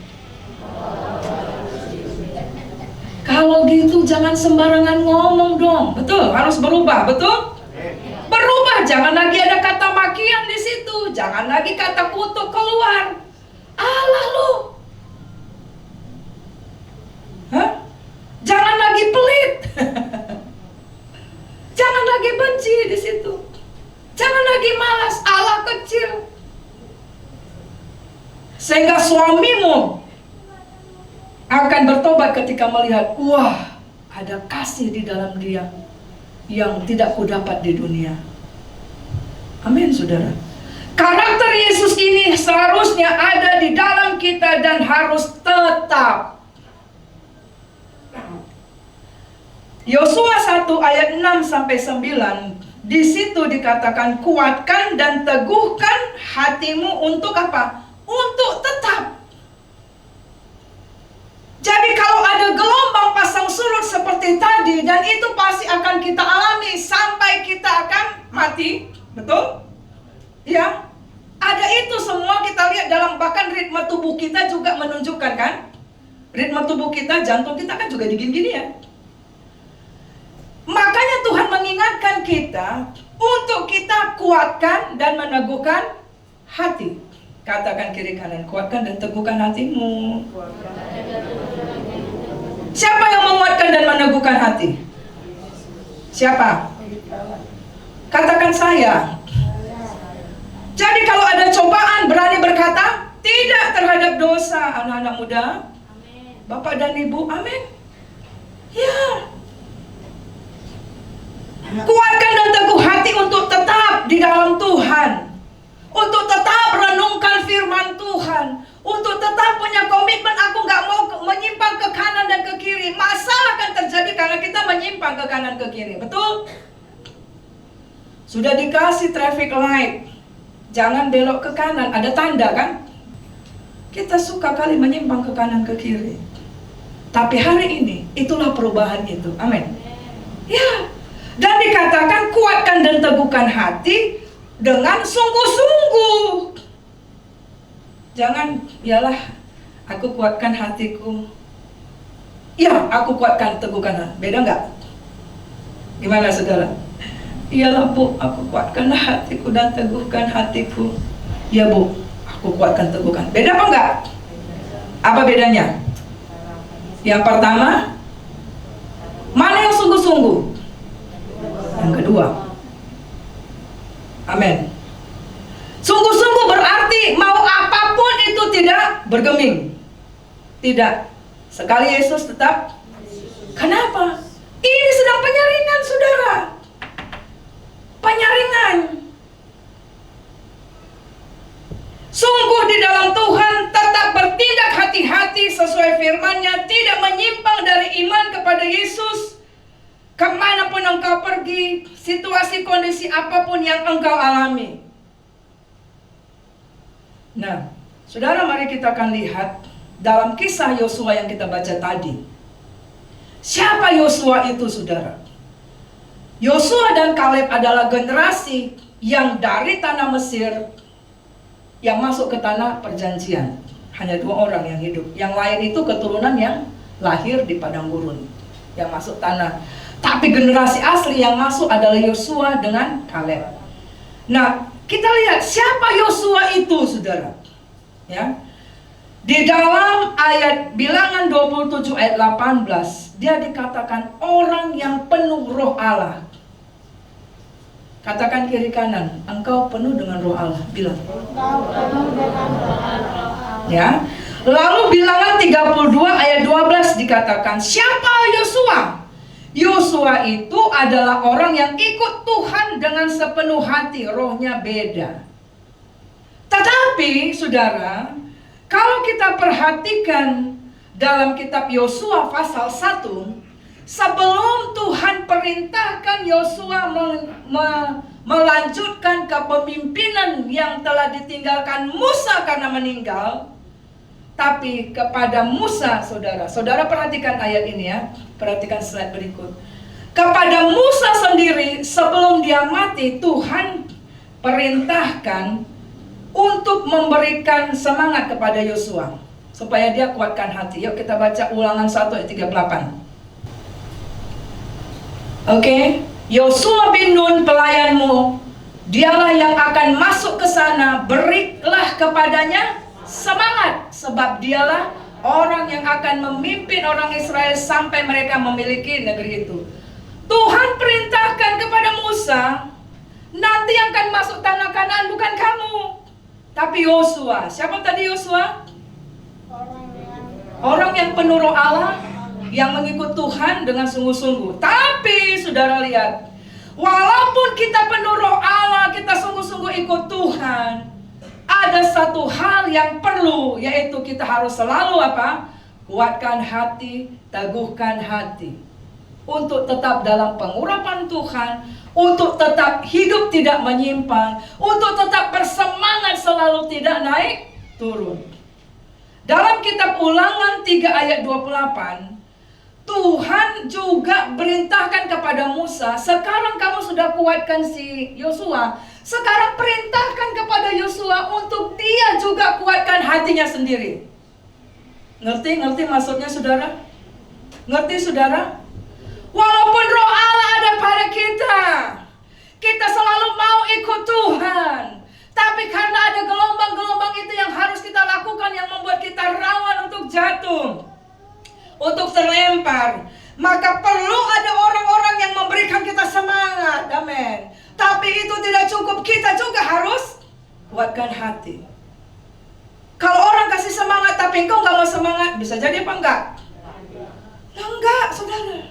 Kalau gitu jangan sembarangan ngomong dong. Betul, harus berubah, betul? Berubah, jangan lagi ada kata makian di situ, jangan lagi kata kutuk keluar. Allah lu. Hah? Jangan lagi pelit. Jangan lagi benci di situ. Jangan lagi malas, Allah kecil. Sehingga suamimu akan bertobat ketika melihat, wah, ada kasih di dalam dia yang tidak kudapat di dunia. Amin, saudara. Karakter Yesus ini seharusnya ada di dalam kita dan harus tetap. Yosua 1 ayat 6 sampai 9, di situ dikatakan kuatkan dan teguhkan hatimu untuk apa? Untuk tetap. Jadi kalau ada gelombang pasang surut seperti tadi, dan itu pasti akan kita alami sampai kita akan mati, betul? Ya, ada itu semua kita lihat dalam, bahkan ritme tubuh kita juga menunjukkan kan? Ritme tubuh kita, jantung kita kan juga digini-gini ya. Makanya Tuhan mengingatkan kita untuk kita kuatkan dan meneguhkan hati. Katakan kiri kanan, kuatkan dan teguhkan hatimu. Siapa yang menguatkan dan meneguhkan hati? Siapa? Katakan saya. Jadi kalau ada cobaan, berani berkata tidak terhadap dosa. Anak-anak muda, Bapak dan Ibu, amin. Ya. Kuatkan dan teguh hati untuk tetap di dalam Tuhan, untuk tetap renungkan firman Tuhan, untuk tetap punya komitmen. Aku gak mau menyimpang ke kanan dan ke kiri. Masalah akan terjadi karena kita menyimpang ke kanan ke kiri, betul? Sudah dikasih traffic light, jangan belok ke kanan, ada tanda kan? Kita suka kali menyimpang ke kanan ke kiri. Tapi hari ini itulah perubahan itu, amin. Ya. Dan dikatakan kuatkan dan teguhkan hati dengan sungguh-sungguh. Jangan, yalah aku kuatkan hatiku, ya aku kuatkan teguhkan hati. Beda nggak? Gimana saudara? Iyalah Bu, aku kuatkan hatiku dan teguhkan hatiku. Ya Bu, aku kuatkan teguhkan. Beda apa enggak? Apa bedanya? Yang pertama, mana yang sungguh-sungguh? Yang kedua, amin. Sungguh-sungguh berarti mau apapun itu tidak bergeming. Tidak. Sekali Yesus tetap. Kenapa? Ini sedang penyaringan, saudara. Penyaringan. Sungguh di dalam Tuhan, tetap bertindak hati-hati sesuai firman-Nya, tidak menyimpang dari iman kepada Yesus. Kemanapun engkau pergi, situasi kondisi apapun yang engkau alami. Nah, saudara, mari kita akan lihat dalam kisah Yosua yang kita baca tadi. Siapa Yosua itu, saudara? Yosua dan Kaleb adalah generasi yang dari tanah Mesir yang masuk ke tanah perjanjian. Hanya 2 orang yang hidup. Yang lain itu keturunan yang lahir di padang gurun, yang masuk tanah. Tapi generasi asli yang masuk adalah Yosua dengan Kaleb. Nah, kita lihat siapa Yosua itu, saudara. Ya. Di dalam ayat Bilangan 27 ayat 18, dia dikatakan orang yang penuh roh Allah. Katakan kiri kanan, engkau penuh dengan roh Allah. Bilang. Ya. Lalu Bilangan 32 ayat 12 dikatakan, siapa Yosua? Yosua itu adalah orang yang ikut Tuhan dengan sepenuh hati, rohnya beda. Tetapi, saudara, kalau kita perhatikan dalam kitab Yosua pasal 1, sebelum Tuhan perintahkan Yosua melanjutkan kepemimpinan yang telah ditinggalkan Musa karena meninggal, tapi kepada Musa, saudara perhatikan ayat ini ya, perhatikan slide berikut. Kepada Musa sendiri sebelum dia mati, Tuhan perintahkan untuk memberikan semangat kepada Yosua supaya dia kuatkan hati. Yuk kita baca Ulangan 1 ayat 38. Oke, Yosua bin Nun pelayanmu, dialah yang akan masuk ke sana, berilah kepadanya semangat, sebab dialah orang yang akan memimpin orang Israel sampai mereka memiliki negeri itu. Tuhan perintahkan kepada Musa, nanti yang akan masuk tanah Kanaan bukan kamu, tapi Yosua. Siapa tadi Yosua? Orang yang penuh roh Allah, yang mengikut Tuhan dengan sungguh-sungguh. Tapi saudara lihat, walaupun kita penuh roh Allah, kita sungguh-sungguh ikut Tuhan, ada satu hal yang perlu, yaitu kita harus selalu apa? Kuatkan hati, teguhkan hati. Untuk tetap dalam pengurapan Tuhan, untuk tetap hidup tidak menyimpang, untuk tetap bersemangat selalu tidak naik turun. Dalam kitab Ulangan 3 ayat 28, Tuhan juga perintahkan kepada Musa, sekarang kamu sudah kuatkan si Yosua, sekarang perintahkan kepada Yosua untuk dia juga kuatkan hatinya sendiri. Ngerti maksudnya saudara? Ngerti saudara? Walaupun roh Allah ada pada kita, kita selalu mau ikut Tuhan, tapi karena ada gelombang-gelombang itu yang harus kita lakukan, yang membuat kita rawan untuk jatuh, untuk terlempar, maka perlu ada orang-orang yang memberikan kita semangat. Amin. Tapi itu tidak cukup, kita juga harus kuatkan hati. Kalau orang kasih semangat tapi engkau gak mau semangat, bisa jadi apa enggak? Nah, enggak, saudara.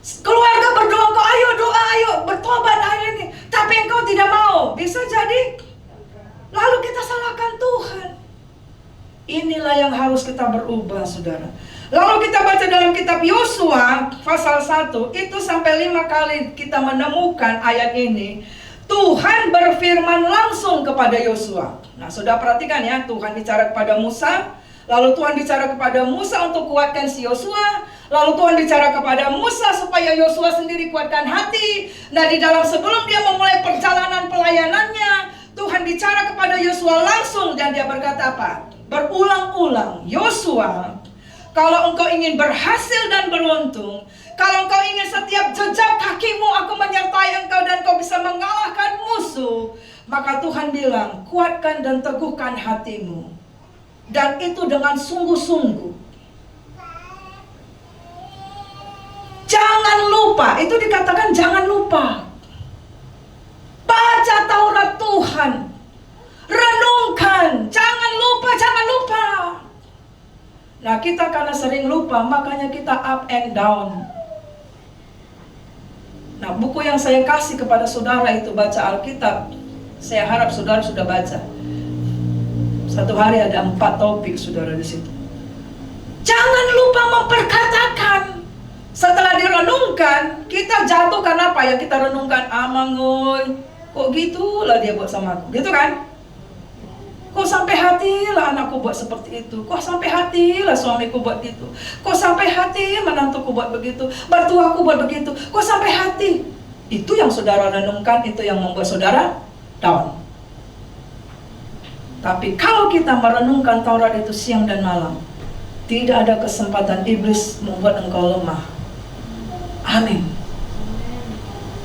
Keluarga berdoa, engkau ayo doa, ayo bertobat, ayo ini, tapi engkau tidak mau, bisa jadi. Lalu kita salahkan Tuhan. Inilah yang harus kita berubah, saudara. Lalu kita baca dalam kitab Yosua pasal 1, itu sampai 5 kali kita menemukan ayat ini. Tuhan berfirman langsung kepada Yosua. Nah, sudah perhatikan ya, Tuhan bicara kepada Musa, lalu Tuhan bicara kepada Musa untuk kuatkan si Yosua, lalu Tuhan bicara kepada Musa supaya Yosua sendiri kuatkan hati. Nah, di dalam sebelum dia memulai perjalanan pelayanannya, Tuhan bicara kepada Yosua langsung, dan dia berkata apa? Berulang-ulang, Yosua, kalau engkau ingin berhasil dan beruntung, kalau engkau ingin setiap jejak kakimu aku menyertai engkau dan kau bisa mengalahkan musuh, maka Tuhan bilang, kuatkan dan teguhkan hatimu. Dan itu dengan sungguh-sungguh. Jangan lupa, itu dikatakan jangan lupa. Baca Taurat Tuhan. Renungkan, jangan lupa, jangan lupa. Nah, kita karena sering lupa, makanya kita up and down. Nah, buku yang saya kasih kepada saudara itu baca Alkitab. Saya harap saudara sudah baca. Satu hari ada 4 topik saudara di situ. Jangan lupa memperkatakan. Setelah direnungkan, kita jatuh karena apa? Ya kita renungkan, Mangun, kok gitulah dia buat sama aku, gitu kan? Kok sampai hatilah anakku buat seperti itu? Kok sampai hatilah suamiku buat itu? Kok sampai hati menantuku buat begitu? Mertuaku buat begitu? Kok sampai hati? Itu yang saudara renungkan, itu yang membuat saudara down. Tapi kalau kita merenungkan Taurat itu siang dan malam, tidak ada kesempatan iblis membuat engkau lemah. Amin.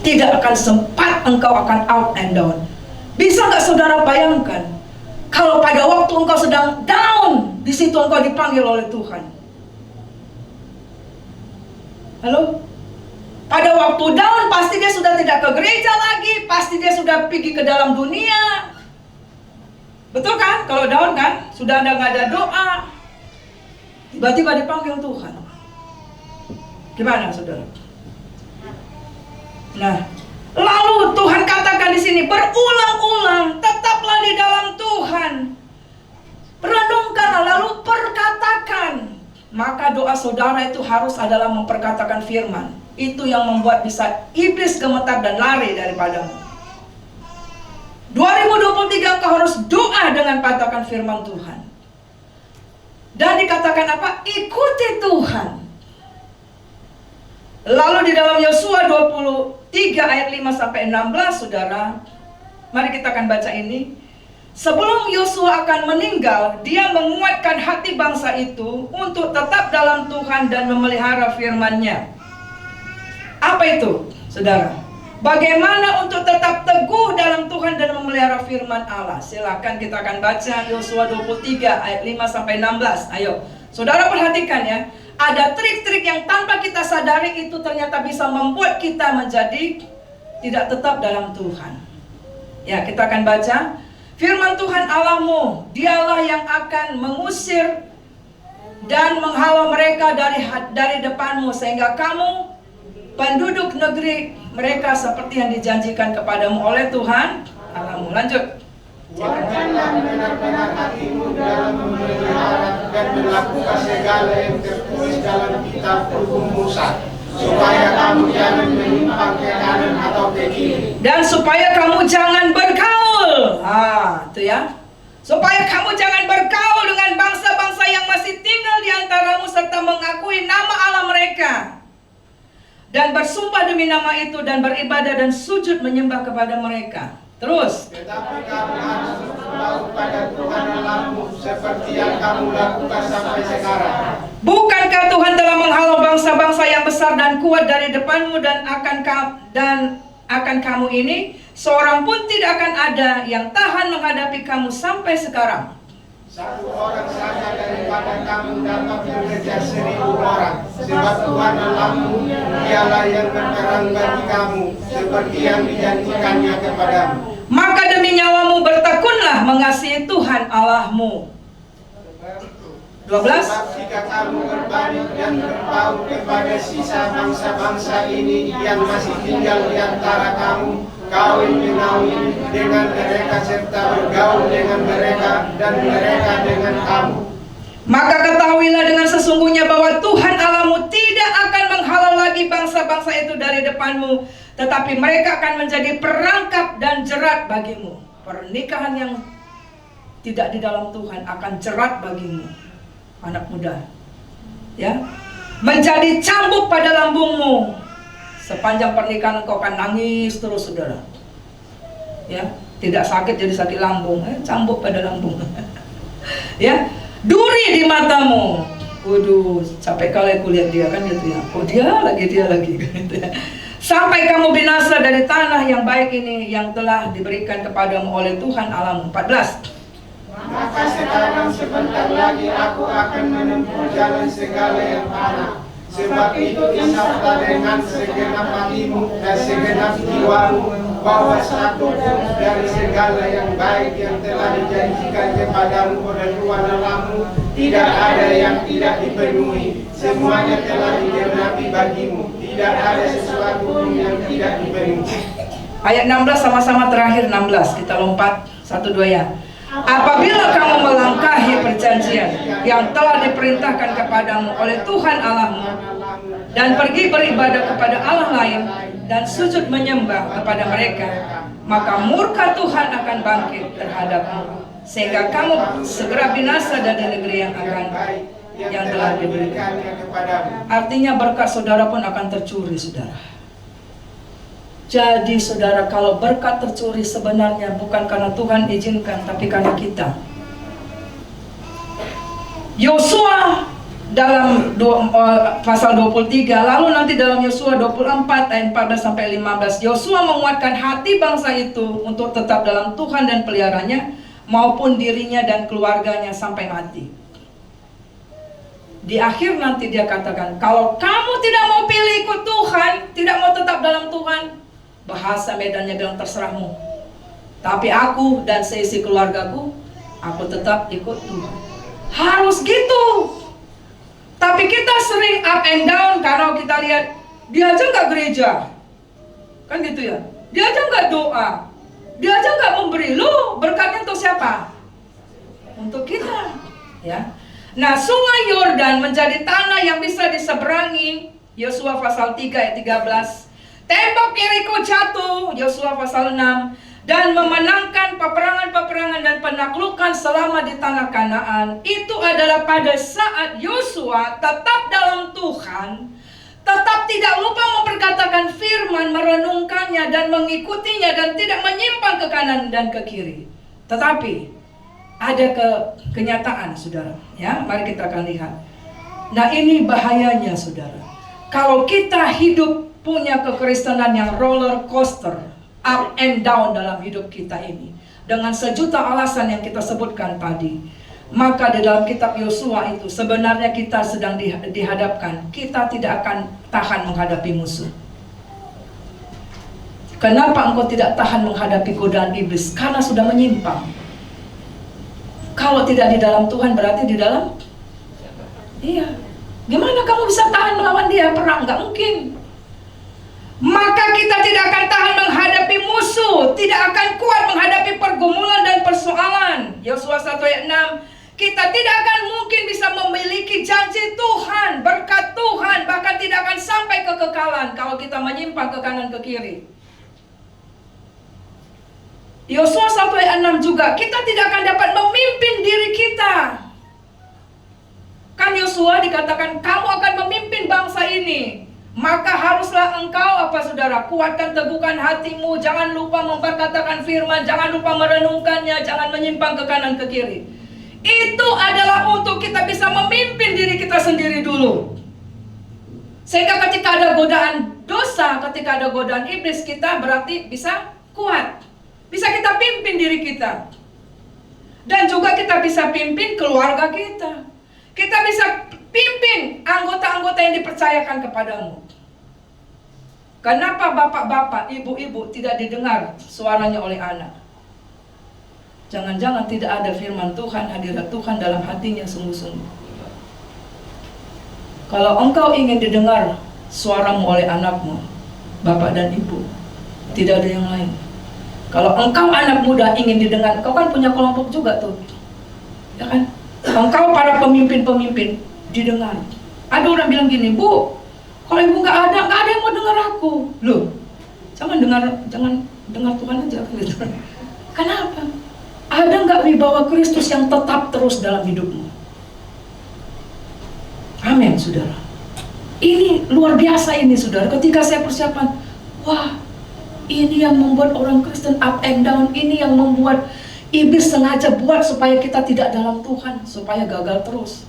Tidak akan sempat engkau akan out and down. Bisa gak saudara bayangkan, kalau pada waktu engkau sedang down, di situ engkau dipanggil oleh Tuhan. Halo? Pada waktu down, pasti dia sudah tidak ke gereja lagi, pasti dia sudah pergi ke dalam dunia. Betul kan? Kalau down kan, sudah nggak ada doa, tiba-tiba dipanggil Tuhan. Gimana, saudara? Nah, lalu Tuhan katakan di sini berulang-ulang, tetaplah di dalam Tuhan. Renungkanlah, lalu perkatakan. Maka doa saudara itu harus adalah memperkatakan firman. Itu yang membuat bisa iblis gemetar dan lari daripadamu. 2023 engkau harus doa dengan katakan firman Tuhan. Dan dikatakan apa? Ikuti Tuhan. Lalu di dalam Yosua 23 ayat 5 sampai 16, saudara, mari kita akan baca ini. Sebelum Yosua akan meninggal, dia menguatkan hati bangsa itu untuk tetap dalam Tuhan dan memelihara firman-Nya. Apa itu, saudara? Bagaimana untuk tetap teguh dalam Tuhan dan memelihara firman Allah? Silakan kita akan baca Yosua 23 ayat 5 sampai 16. Ayo, saudara perhatikan ya. Ada trik-trik yang tanpa kita sadari itu ternyata bisa membuat kita menjadi tidak tetap dalam Tuhan. Ya, kita akan baca. Firman Tuhan Allahmu, dialah yang akan mengusir dan menghalau mereka dari depanmu, sehingga kamu penduduk negeri mereka seperti yang dijanjikan kepadamu oleh Tuhan Allahmu. Lanjut. Kuatkanlah benar-benar hatimu dalam memelihara dan melakukan segala yang tertulis dalam kitab hukum Musa, supaya kamu jangan menyimpang ke kanan atau ke kiri. Dan supaya kamu jangan bergaul. Itu ya. Supaya kamu jangan bergaul dengan bangsa-bangsa yang masih tinggal di antaramu serta mengakui nama Allah mereka. Dan bersumpah demi nama itu dan beribadah dan sujud menyembah kepada mereka. Terus. Tetapi kamu harus berbaur pada Tuhan Allahmu seperti yang kamu lakukan sampai sekarang. Bukankah Tuhan telah menghalau bangsa-bangsa yang besar dan kuat dari depanmu dan akan kamu ini seorang pun tidak akan ada yang tahan menghadapi kamu sampai sekarang. Satu orang saja daripada kamu dapat mengejar 1000 orang, sebab Tuhan Allahmu dialah yang berperang bagi kamu seperti yang dijanjikannya kepadamu. Maka demi nyawamu bertekunlah mengasihi Tuhan Allahmu. 12. Sebab jika kamu berbalik dan berpaut kepada sisa bangsa-bangsa ini yang masih tinggal di antara kamu, kawin menawi dengan mereka serta bergaul dengan mereka dan mereka dengan kamu, maka ketahuilah dengan sesungguhnya bahwa Tuhan Allahmu tidak akan menghalau lagi bangsa-bangsa itu dari depanmu, tetapi mereka akan menjadi perangkap dan jerat bagimu. Pernikahan yang tidak di dalam Tuhan akan jerat bagimu, anak muda, ya, menjadi cambuk pada lambungmu. Sepanjang pernikahan engkau akan nangis terus, saudara. Ya, tidak sakit jadi sakit lambung, cambuk pada lambung. Ya, duri di matamu. Waduh, capek kali aku lihat dia kan gitu ya. Oh dia lagi gitu ya. Sampai kamu binasa dari tanah yang baik ini yang telah diberikan kepadamu oleh Tuhan Allahmu. 14. maka sekarang sebentar lagi aku akan menempuh jalan segala yang panah. Sebab itu insaflah dengan segenap hatimu dan segenap jiwamu, bahwa satu pun dari segala yang baik yang telah dijanjikan kepadamu oleh Tuhan Allahmu tidak ada yang tidak dipenuhi. Semuanya telah digenapi bagimu, tidak ada sesuatu pun yang tidak dipenuhi. Ayat 16 sama-sama terakhir 16, kita lompat 1, 2 ya. Apabila kamu melangkahi perjanjian yang telah diperintahkan kepadamu oleh Tuhan Allahmu dan pergi beribadah kepada Allah lain dan sujud menyembah kepada mereka, maka murka Tuhan akan bangkit terhadapmu sehingga kamu segera binasa dari negeri yang telah diberikan. Artinya berkat saudara pun akan tercuri, saudara. Jadi saudara, kalau berkat tercuri sebenarnya bukan karena Tuhan izinkan, tapi karena kita. Yosua dalam pasal 23, lalu nanti dalam Yosua 24 ayat 14 sampai 15, Yosua menguatkan hati bangsa itu untuk tetap dalam Tuhan dan peliharanya, maupun dirinya dan keluarganya sampai mati. Di akhir nanti dia katakan, kalau kamu tidak mau pilih ikut Tuhan, tidak mau tetap dalam Tuhan, bahasa Medannya bilang terserahmu, tapi aku dan seisi keluargaku, aku tetap ikut Tuhan. Harus gitu. Tapi kita sering up and down karena kita lihat dia aja nggak gereja, kan gitu ya. Dia aja nggak doa, dia aja nggak memberi. Lu berkatnya untuk siapa? Untuk kita, ya. Nah, sungai Yordan menjadi tanah yang bisa diseberangi. Yosua pasal 3 ayat 13. Tembok Yeriko jatuh, Yosua pasal 6, dan memenangkan peperangan-peperangan dan penaklukan selama di tanah Kanaan. Itu adalah pada saat Yosua tetap dalam Tuhan, tetap tidak lupa memperkatakan firman, merenungkannya dan mengikutinya, dan tidak menyimpang ke kanan dan ke kiri. Tetapi ada kenyataan, saudara. Ya, mari kita akan lihat. Nah, ini bahayanya, saudara. Kalau kita hidup punya kekristenan yang roller coaster, up and down dalam hidup kita ini, dengan sejuta alasan yang kita sebutkan tadi, maka di dalam kitab Yosua itu sebenarnya kita sedang dihadapkan, kita tidak akan tahan menghadapi musuh. Kenapa engkau tidak tahan menghadapi godaan iblis? Karena sudah menyimpang. Kalau tidak di dalam Tuhan berarti di dalam? Iya. Gimana kamu bisa tahan melawan dia? Perang, nggak mungkin. maka kita tidak akan tahan menghadapi musuh, tidak akan kuat menghadapi pergumulan dan persoalan. Yosua 1 ayat 6, kita tidak akan mungkin bisa memiliki janji Tuhan, berkat Tuhan, bahkan tidak akan sampai kekekalan kalau kita menyimpang ke kanan ke kiri. Yosua 1 ayat 6 juga, kita tidak akan dapat memimpin diri kita. Kan Yosua dikatakan, kamu akan memimpin bangsa ini. Maka haruslah engkau, apa saudara, kuatkan teguhkan hatimu. Jangan lupa memperkatakan firman, jangan lupa merenungkannya, jangan menyimpang ke kanan ke kiri. Itu adalah untuk kita bisa memimpin diri kita sendiri dulu. Sehingga ketika ada godaan dosa, ketika ada godaan iblis, kita berarti bisa kuat. Bisa kita pimpin diri kita. Dan juga kita bisa pimpin keluarga kita. Kita bisa pimpin anggota-anggota yang dipercayakan kepadamu. Kenapa bapak-bapak, ibu-ibu tidak didengar suaranya oleh anak? Jangan-jangan tidak ada firman Tuhan, hadirat Tuhan dalam hatinya sungguh-sungguh. Kalau engkau ingin didengar suaramu oleh anakmu, bapak dan ibu, tidak ada yang lain. Kalau engkau anak muda ingin didengar, kau kan punya kelompok juga tuh, ya kan? Engkau para pemimpin-pemimpin didengar. Ada orang bilang gini, Bu, kalau ibu nggak ada yang mau dengar aku. Loh, jangan dengar Tuhan aja gitu. Kenapa? Ada nggak wibawa Kristus yang tetap terus dalam hidupmu? Amin, saudara. Ini luar biasa ini, saudara. Ketika saya persiapan, wah, ini yang membuat orang Kristen up and down. Ini yang membuat iblis sengaja buat supaya kita tidak dalam Tuhan, supaya gagal terus.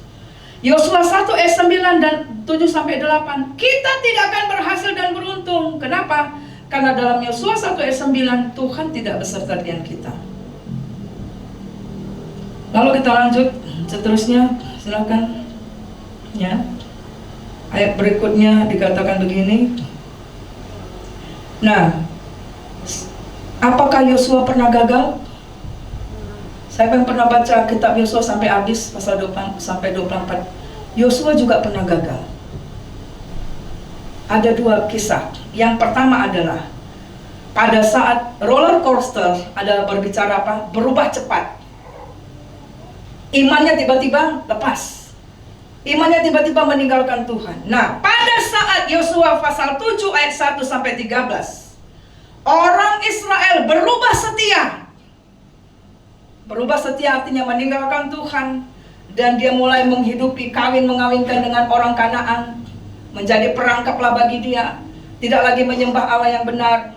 Yosua 1 ayat 9 dan 7-8, kita tidak akan berhasil dan beruntung. Kenapa? Karena dalam Yosua 1 ayat 9, Tuhan tidak beserta dengan kita. Lalu kita lanjut seterusnya, silakan. Ya. Ayat berikutnya dikatakan begini. Nah, apakah Yosua pernah gagal? Saya yang pernah baca kitab Yosua sampai habis, pasal 20 sampai 24. Yosua juga pernah gagal. Ada dua kisah. Yang pertama adalah pada saat roller coaster ada berbicara apa? Berubah cepat. Imannya tiba-tiba lepas. Imannya tiba-tiba meninggalkan Tuhan. Nah, pada saat Yosua pasal 7 ayat 1 sampai 13, orang Israel berubah setia. Berubah setia artinya meninggalkan Tuhan, dan dia mulai menghidupi mengawinkan dengan orang Kanaan, menjadi perangkaplah bagi dia, tidak lagi menyembah Allah yang benar,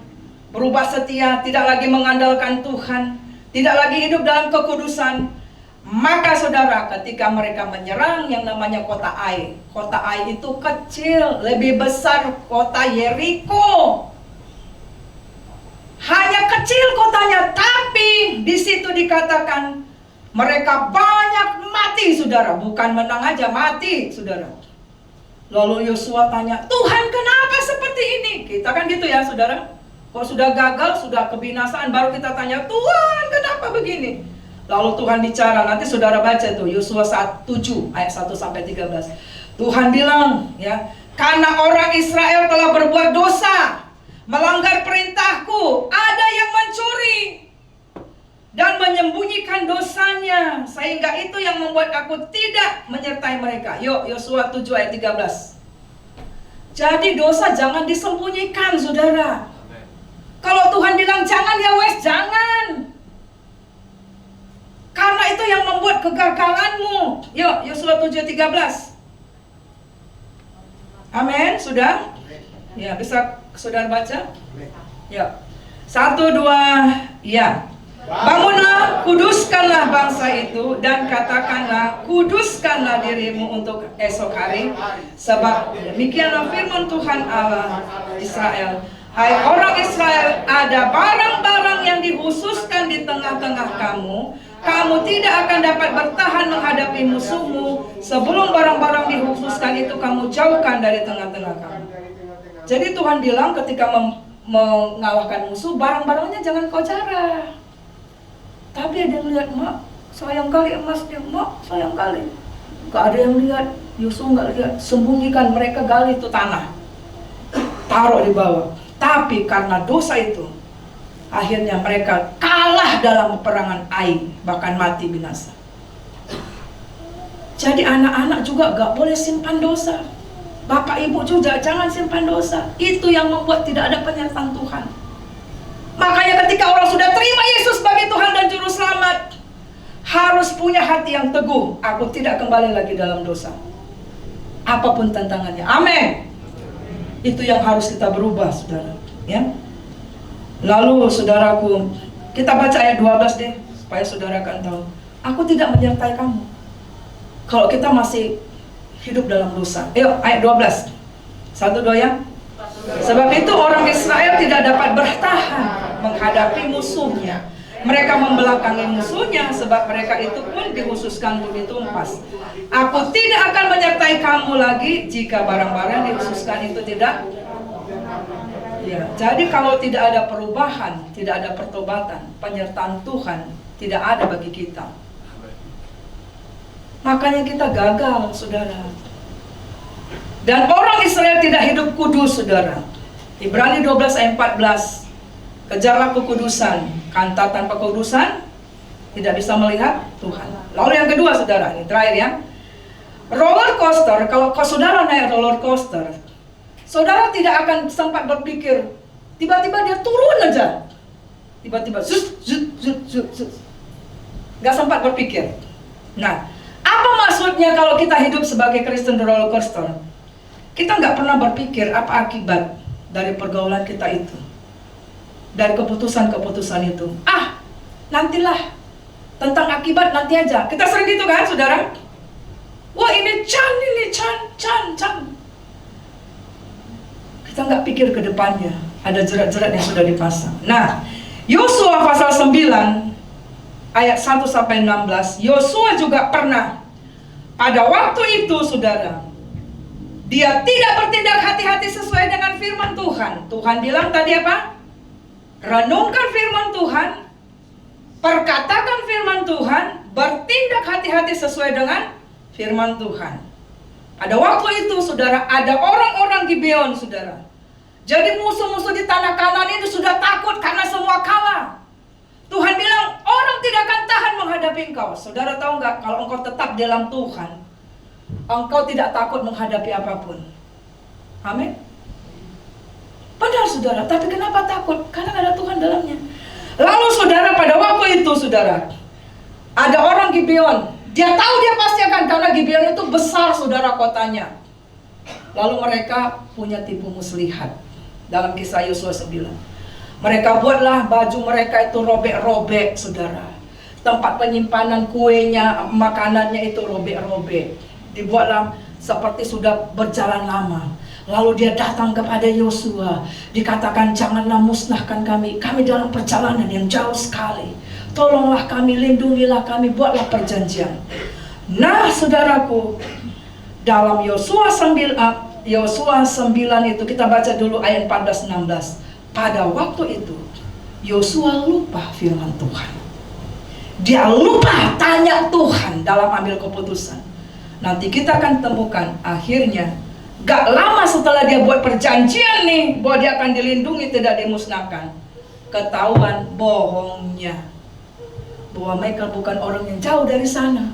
berubah setia, tidak lagi mengandalkan Tuhan, tidak lagi hidup dalam kekudusan. Maka saudara, ketika mereka menyerang yang namanya kota Ai itu kecil, lebih besar kota Yeriko. Hanya kecil kotanya, tapi di situ dikatakan mereka banyak mati, saudara. Bukan menang aja, mati, saudara. Lalu Yosua tanya, Tuhan kenapa seperti ini? Kita kan gitu ya, saudara. Kalau sudah gagal, sudah kebinasaan, baru kita tanya, Tuhan kenapa begini? Lalu Tuhan bicara, nanti saudara baca tuh Yosua 7 ayat 1 sampai 13. Tuhan bilang, ya, karena orang Israel telah berbuat dosa, melanggar perintahku, ada yang mencuri dan menyembunyikan dosanya, sehingga itu yang membuat aku tidak menyertai mereka. Yuk, Yosua 7 ayat 13. Jadi dosa jangan disembunyikan, saudara. Kalau Tuhan bilang jangan, ya wes jangan. Karena itu yang membuat kegagalanmu. Yuk, Yosua 7 ayat 13. Amin, sudah? Ya, bisa saudara baca? Ya. 1, 2, ya. Bangunlah, kuduskanlah bangsa itu, dan katakanlah, kuduskanlah dirimu untuk esok hari, sebab demikianlah firman Tuhan Allah Israel. Hai orang Israel, ada barang-barang yang dikhususkan di tengah-tengah kamu. Kamu tidak akan dapat bertahan menghadapi musuhmu sebelum barang-barang dikhususkan itu kamu jauhkan dari tengah-tengah kamu. Jadi Tuhan bilang ketika mengalahkan musuh, barang-barangnya jangan kau jarah. Tapi ada yang lihat, mak, sayang kali emasnya, mak, sayang kali. Gak ada yang lihat, Yosua gak lihat. Sembunyikan, mereka gali itu tanah, taruh di bawah. Tapi karena dosa itu, akhirnya mereka kalah dalam peperangan Ai, bahkan mati binasa. Jadi anak-anak juga gak boleh simpan dosa. Bapak ibu juga jangan simpan dosa. Itu yang membuat tidak ada penyertaan Tuhan. Makanya ketika orang sudah terima Yesus sebagai Tuhan dan Juru Selamat, harus punya hati yang teguh. Aku tidak kembali lagi dalam dosa, apapun tantangannya. Amin. Itu yang harus kita berubah, saudara. Ya. Lalu saudaraku, kita baca ayat 12 deh, supaya saudara akan tahu. Aku tidak menyertai kamu kalau kita masih hidup dalam dosa. Ayat 12. 1, 2 ya. Sebab itu orang Israel tidak dapat bertahan menghadapi musuhnya. Mereka membelakangi musuhnya, sebab mereka itu pun dikhususkan untuk ditumpas. Aku tidak akan menyertai kamu lagi jika barang-barang dikhususkan itu tidak. Ya, jadi kalau tidak ada perubahan, tidak ada pertobatan, penyertaan Tuhan tidak ada bagi kita. Makanya kita gagal, saudara. Dan orang Israel tidak hidup kudus, saudara. Ibrani 12 ayat 14. Kejarlah kekudusan, karena tanpa kekudusan tidak bisa melihat Tuhan. Lalu yang kedua, saudara, ini terakhir ya. Roller coaster, kalau saudara naik roller coaster, saudara tidak akan sempat berpikir, tiba-tiba dia turun aja. Tiba-tiba zut. Gak sempat berpikir. Nah, apa maksudnya kalau kita hidup sebagai Kristen di roller coaster? Kita nggak pernah berpikir apa akibat dari pergaulan kita itu, dari keputusan-keputusan itu. Nantilah, tentang akibat nanti aja. Kita sering gitu kan, saudara? Wah, ini can. Kita nggak pikir ke depannya, ada jerat-jerat yang sudah dipasang. Nah, Yosua pasal 9 ayat 1 sampai 16. Yosua juga pernah pada waktu itu, saudara, dia tidak bertindak hati-hati sesuai dengan firman Tuhan. Tuhan bilang tadi apa? Renungkan firman Tuhan, perkatakan firman Tuhan, bertindak hati-hati sesuai dengan firman Tuhan. Pada waktu itu, saudara, ada orang-orang Gibeon, saudara. Jadi musuh-musuh di tanah Kanaan itu sudah takut karena semua kalah. Tuhan bilang, orang tidak akan tahan menghadapi engkau. Saudara tahu nggak, kalau engkau tetap dalam Tuhan, engkau tidak takut menghadapi apapun. Amin. Benar, saudara, tapi kenapa takut? Karena ada Tuhan dalamnya. Lalu saudara, pada waktu itu, saudara, ada orang Gibeon. Dia tahu dia pasti akan, karena Gibeon itu besar, saudara, kotanya. Lalu mereka punya tipu muslihat. Dalam kisah Yosua 9, mereka buatlah baju mereka itu robek-robek, saudara. Tempat penyimpanan kuenya, makanannya itu robek-robek. Dibuatlah seperti sudah berjalan lama. Lalu dia datang kepada Yosua, dikatakan, janganlah musnahkan kami. Kami dalam perjalanan yang jauh sekali. Tolonglah kami, lindungilah kami, buatlah perjanjian. Nah, saudaraku, dalam Yosua 9 itu, kita baca dulu ayat 14-16. Pada waktu itu, Yosua lupa firman Tuhan. Dia lupa tanya Tuhan dalam ambil keputusan. Nanti kita akan temukan akhirnya, gak lama setelah dia buat perjanjian nih, bahwa dia akan dilindungi, tidak dimusnahkan, ketahuan bohongnya, bahwa mereka bukan orang yang jauh dari sana,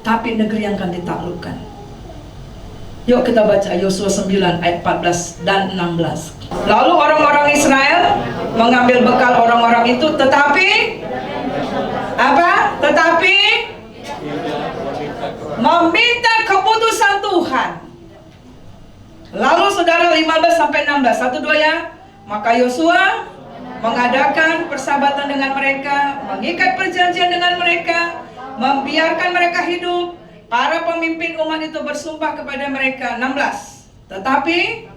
tapi negeri yang akan ditaklukkan. Yuk kita baca Yosua 9 ayat 14 dan 16. Lalu orang-orang Israel mengambil bekal orang-orang itu, tetapi apa? Tetapi meminta keputusan Tuhan. Lalu saudara, 15 sampai 16, 1, 2 ya. Maka Yosua mengadakan persahabatan dengan mereka, mengikat perjanjian dengan mereka, membiarkan mereka hidup. Para pemimpin umat itu bersumpah kepada mereka. 16. Tetapi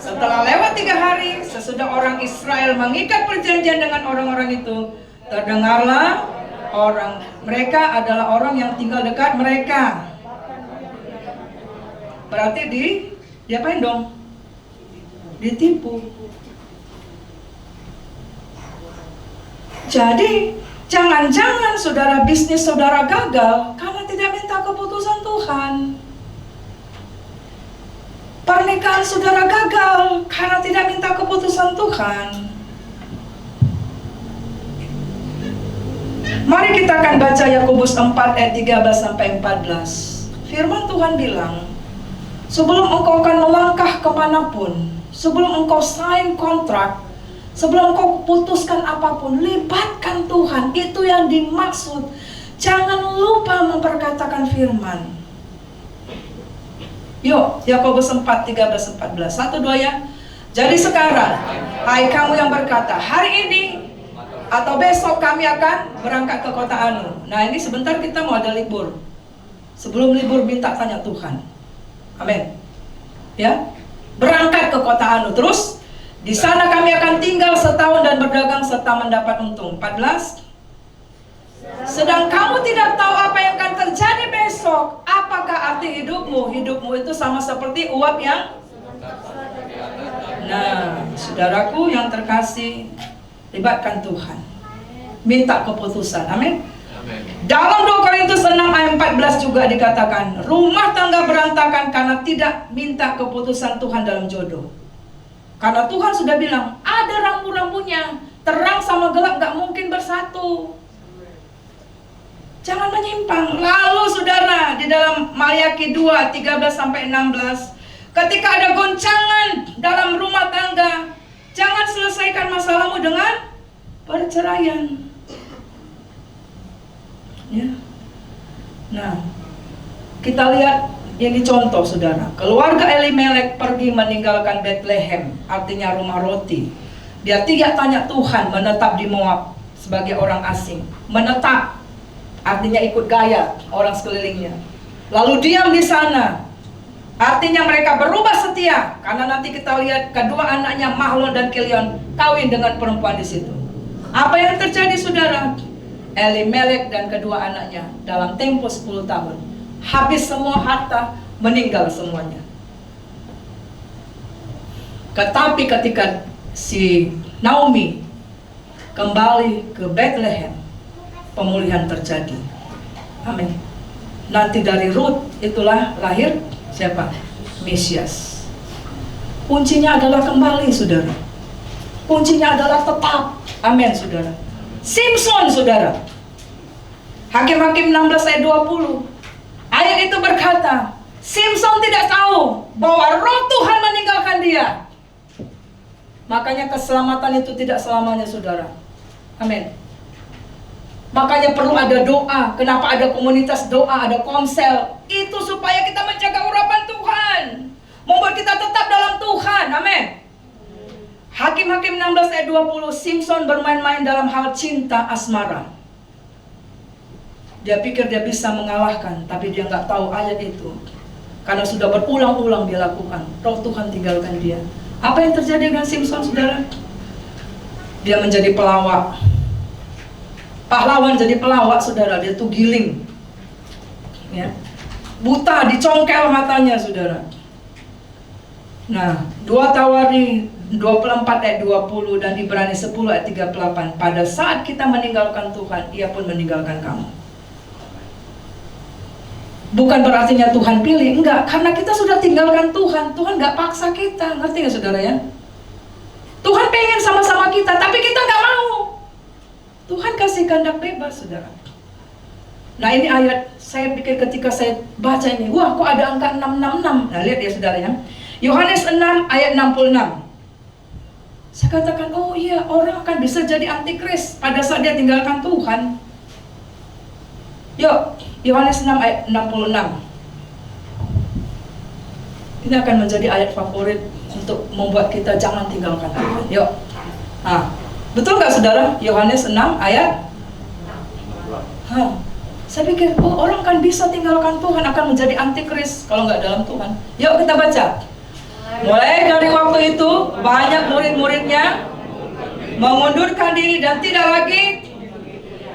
setelah lewat 3 hari, sesudah orang Israel mengikat perjanjian dengan orang-orang itu, terdengarlah mereka adalah orang yang tinggal dekat mereka. Berarti diapain dong? Ditipu. Jadi jangan-jangan saudara, bisnis saudara gagal karena tidak minta keputusan Tuhan. Pernikahan saudara gagal karena tidak minta keputusan Tuhan. Mari kita akan baca Yakobus 4 ayat 13 sampai 14. Firman Tuhan bilang, sebelum engkau akan melangkah kemanapun, sebelum engkau sign kontrak, sebelum engkau putuskan apapun, libatkan Tuhan. Itu yang dimaksud. Jangan lupa memperkatakan firman. Yuk, Yakobus 4, 13, 14. 1, 2 ya. Jadi sekarang, hai kamu yang berkata, hari ini atau besok kami akan berangkat ke kota Anu. Nah ini sebentar kita mau ada libur. Sebelum libur minta tanya Tuhan. Amin. Ya, berangkat ke kota Anu. Terus di sana kami akan tinggal setahun dan berdagang serta mendapat untung. 14. Sedang kamu tidak tahu apa yang akan terjadi besok. Apakah arti hidupmu? Hidupmu itu sama seperti uap yang... Nah, saudaraku yang terkasih, libatkan Tuhan. Minta keputusan. Amin. Dalam 2 Korintus 6 ayat 14 juga dikatakan, rumah tangga berantakan karena tidak minta keputusan Tuhan dalam jodoh. Karena Tuhan sudah bilang, ada rambu-rambunya. Terang sama gelap gak mungkin bersatu. Jangan menyimpang. Lalu saudara, di dalam Malayaki 2, 13 sampai 16, ketika ada goncangan dalam rumah tangga, jangan selesaikan masalahmu dengan perceraian. Ya. Nah, kita lihat ini contoh saudara. Keluarga Elimelek pergi meninggalkan Bethlehem, artinya rumah roti. Dia tidak tanya Tuhan, menetap di Moab sebagai orang asing. Menetap, artinya ikut gaya orang sekelilingnya. Lalu diam di sana, artinya mereka berubah setia. Karena nanti kita lihat kedua anaknya Mahlon dan Kilion kawin dengan perempuan di situ. Apa yang terjadi saudara? Elimelek dan kedua anaknya dalam tempo 10 tahun habis semua harta, meninggal semuanya. Tetapi ketika si Naomi kembali ke Bethlehem, pemulihan terjadi. Amin. Nanti dari Ruth itulah lahir siapa? Mesias. Kuncinya adalah kembali saudara. Kuncinya adalah tetap. Amin saudara. Simpson saudara. Hakim-Hakim 16 ayat 20. Ayat itu berkata, Simpson tidak tahu bahwa roh Tuhan meninggalkan dia. Makanya keselamatan itu tidak selamanya saudara. Amin. Makanya perlu ada doa. Kenapa ada komunitas doa, ada komsel? Itu supaya kita menjaga urapan Tuhan, membuat kita tetap dalam Tuhan. Amin. Hakim-Hakim 16 ayat 20, Simpson bermain-main dalam hal cinta asmara. Dia pikir dia bisa mengalahkan, tapi dia nggak tahu ayat itu. Karena sudah berulang-ulang dia lakukan, roh Tuhan tinggalkan dia. Apa yang terjadi dengan Simpson saudara? Dia menjadi pelawak. Pahlawan jadi pelawak saudara, dia tuh giling. Ya. Buta, dicongkel matanya saudara. Nah, 2 Tawari 24 ayat 20 dan Ibrani 10 ayat 38. Pada saat kita meninggalkan Tuhan, Ia pun meninggalkan kamu. Bukan berartinya Tuhan pilih, enggak. Karena kita sudah tinggalkan Tuhan. Tuhan gak paksa kita, ngerti gak saudara ya? Tuhan pengen sama-sama kita, tapi kita gak mau. Tuhan kasih kehendak bebas saudara. Nah ini ayat, saya pikir ketika saya baca ini, wah kok ada angka 666. Nah lihat ya saudara ya, Yohanes 6 ayat 66. Saya katakan, oh iya, orang akan bisa jadi antikris pada saat dia tinggalkan Tuhan. Yuk, Yohanes 6 ayat 66. Ini akan menjadi ayat favorit untuk membuat kita jangan tinggalkan Tuhan. Yuk. Nah, betul nggak saudara? Yohanes 6 ayat. Saya pikir, oh orang kan bisa tinggalkan Tuhan, akan menjadi antikris kalau nggak dalam Tuhan. Yuk kita baca. Mulai dari waktu itu, banyak murid-muridnya mengundurkan diri dan tidak lagi.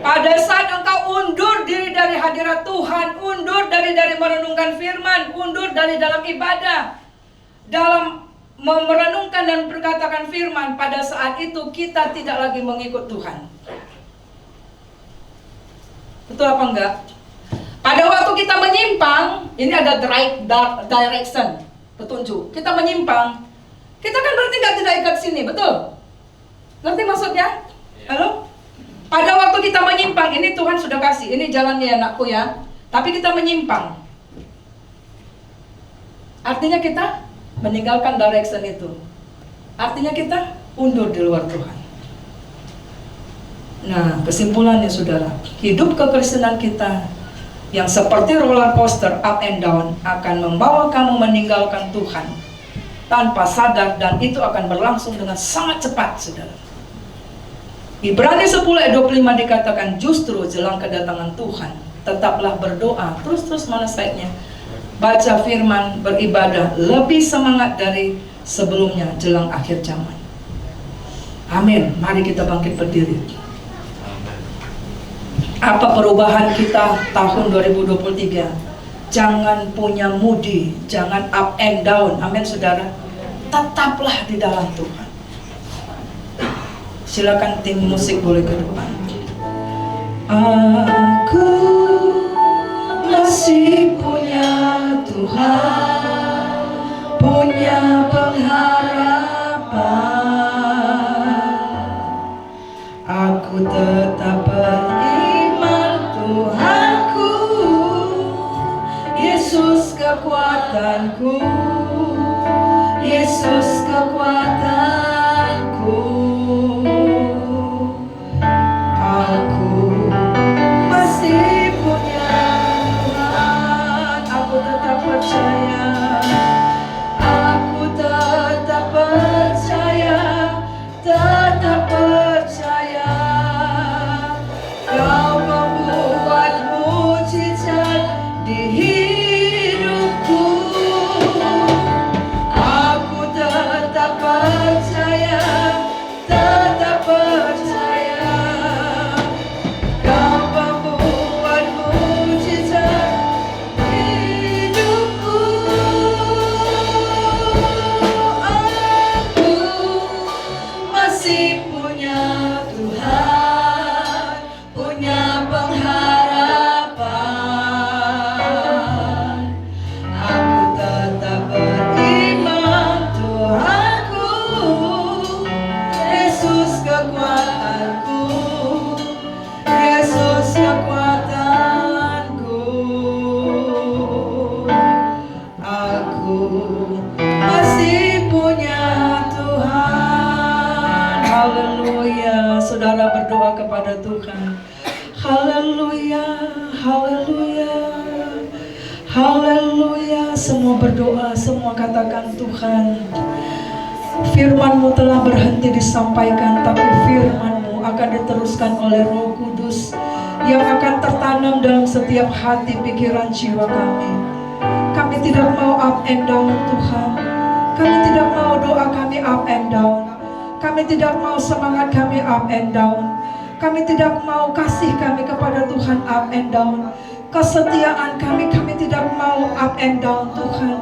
Pada saat engkau undur diri dari hadirat Tuhan, undur dari merenungkan firman, undur dari dalam ibadah, dalam merenungkan dan berkatakan firman, pada saat itu kita tidak lagi mengikut Tuhan. Betul apa enggak? Pada waktu kita menyimpang, ini ada right direction. petunjuk. Kita menyimpang, kita kan berarti tidak ikat sini, betul? Ngerti maksudnya? Halo? Pada waktu kita menyimpang, ini Tuhan sudah kasih, ini jalannya anakku ya. Tapi kita menyimpang. Artinya kita meninggalkan direction itu. Artinya kita undur di luar Tuhan. Nah, kesimpulannya saudara, hidup kekristenan kita yang seperti roller coaster up and down akan membawa kamu meninggalkan Tuhan tanpa sadar, dan itu akan berlangsung dengan sangat cepat saudara. Ibrani 10 ayat 25 dikatakan, justru jelang kedatangan Tuhan tetaplah berdoa terus mana saiknya, baca firman, beribadah lebih semangat dari sebelumnya jelang akhir zaman. Amin. Mari kita bangkit berdiri. Apa perubahan kita tahun 2023? Jangan punya moody, jangan up and down. Amin saudara. Tetaplah di dalam Tuhan. Silakan tim musik boleh ke depan. Aku masih punya Tuhan, punya pengharapan. Aku tetap beriman Tuhanku, Yesus kekuatanku, Yesus kekuatanku. Aku masih punya Tuhan, aku tetap percaya, aku tetap percaya, tetap percaya. Kau membuat mujizat di hidupku. Aku tetap percaya, tetap percaya. Kau membuat mujizat di hidupku. Aku masih punya Tuhan, punya pengharapan. Aku tetap beriman Tuhanku, Yesus kekuatanku, Yesus kekuatanku. Aku masih punya Tuhan. Haleluya. Saudara berdoa kepada Tuhan. Haleluya, haleluya, haleluya. Semua berdoa, semua katakan, Tuhan, firman-Mu telah berhenti disampaikan, tapi firman-Mu akan diteruskan oleh Roh Kudus yang akan tertanam dalam setiap hati, pikiran, jiwa kami. Kami tidak mau up and down Tuhan. Kami tidak mau doa kami up and down. Kami tidak mau semangat kami up and down. Kami tidak mau kasih kami kepada Tuhan up and down. Kesetiaan kami tidak mau up and down Tuhan.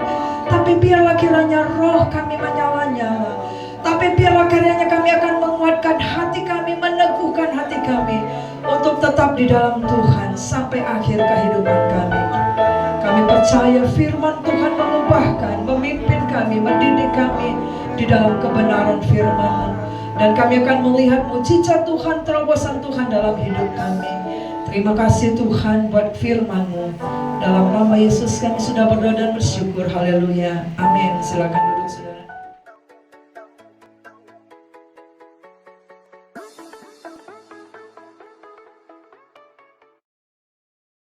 Tapi biarlah kiranya roh kami menyala-nyala. Tapi biarlah kiranya kami akan menguatkan hati kami, meneguhkan hati kami untuk tetap di dalam Tuhan sampai akhir kehidupan kami. Kami percaya firman Tuhan mengubahkan, memimpin kami, mendidik kami di dalam kebenaran firman. Dan kami akan melihat mujizat Tuhan, terobosan Tuhan dalam hidup kami. Terima kasih Tuhan buat firman-Mu. Dalam nama Yesus kami sudah berdoa dan bersyukur. Haleluya. Amin. Silakan duduk.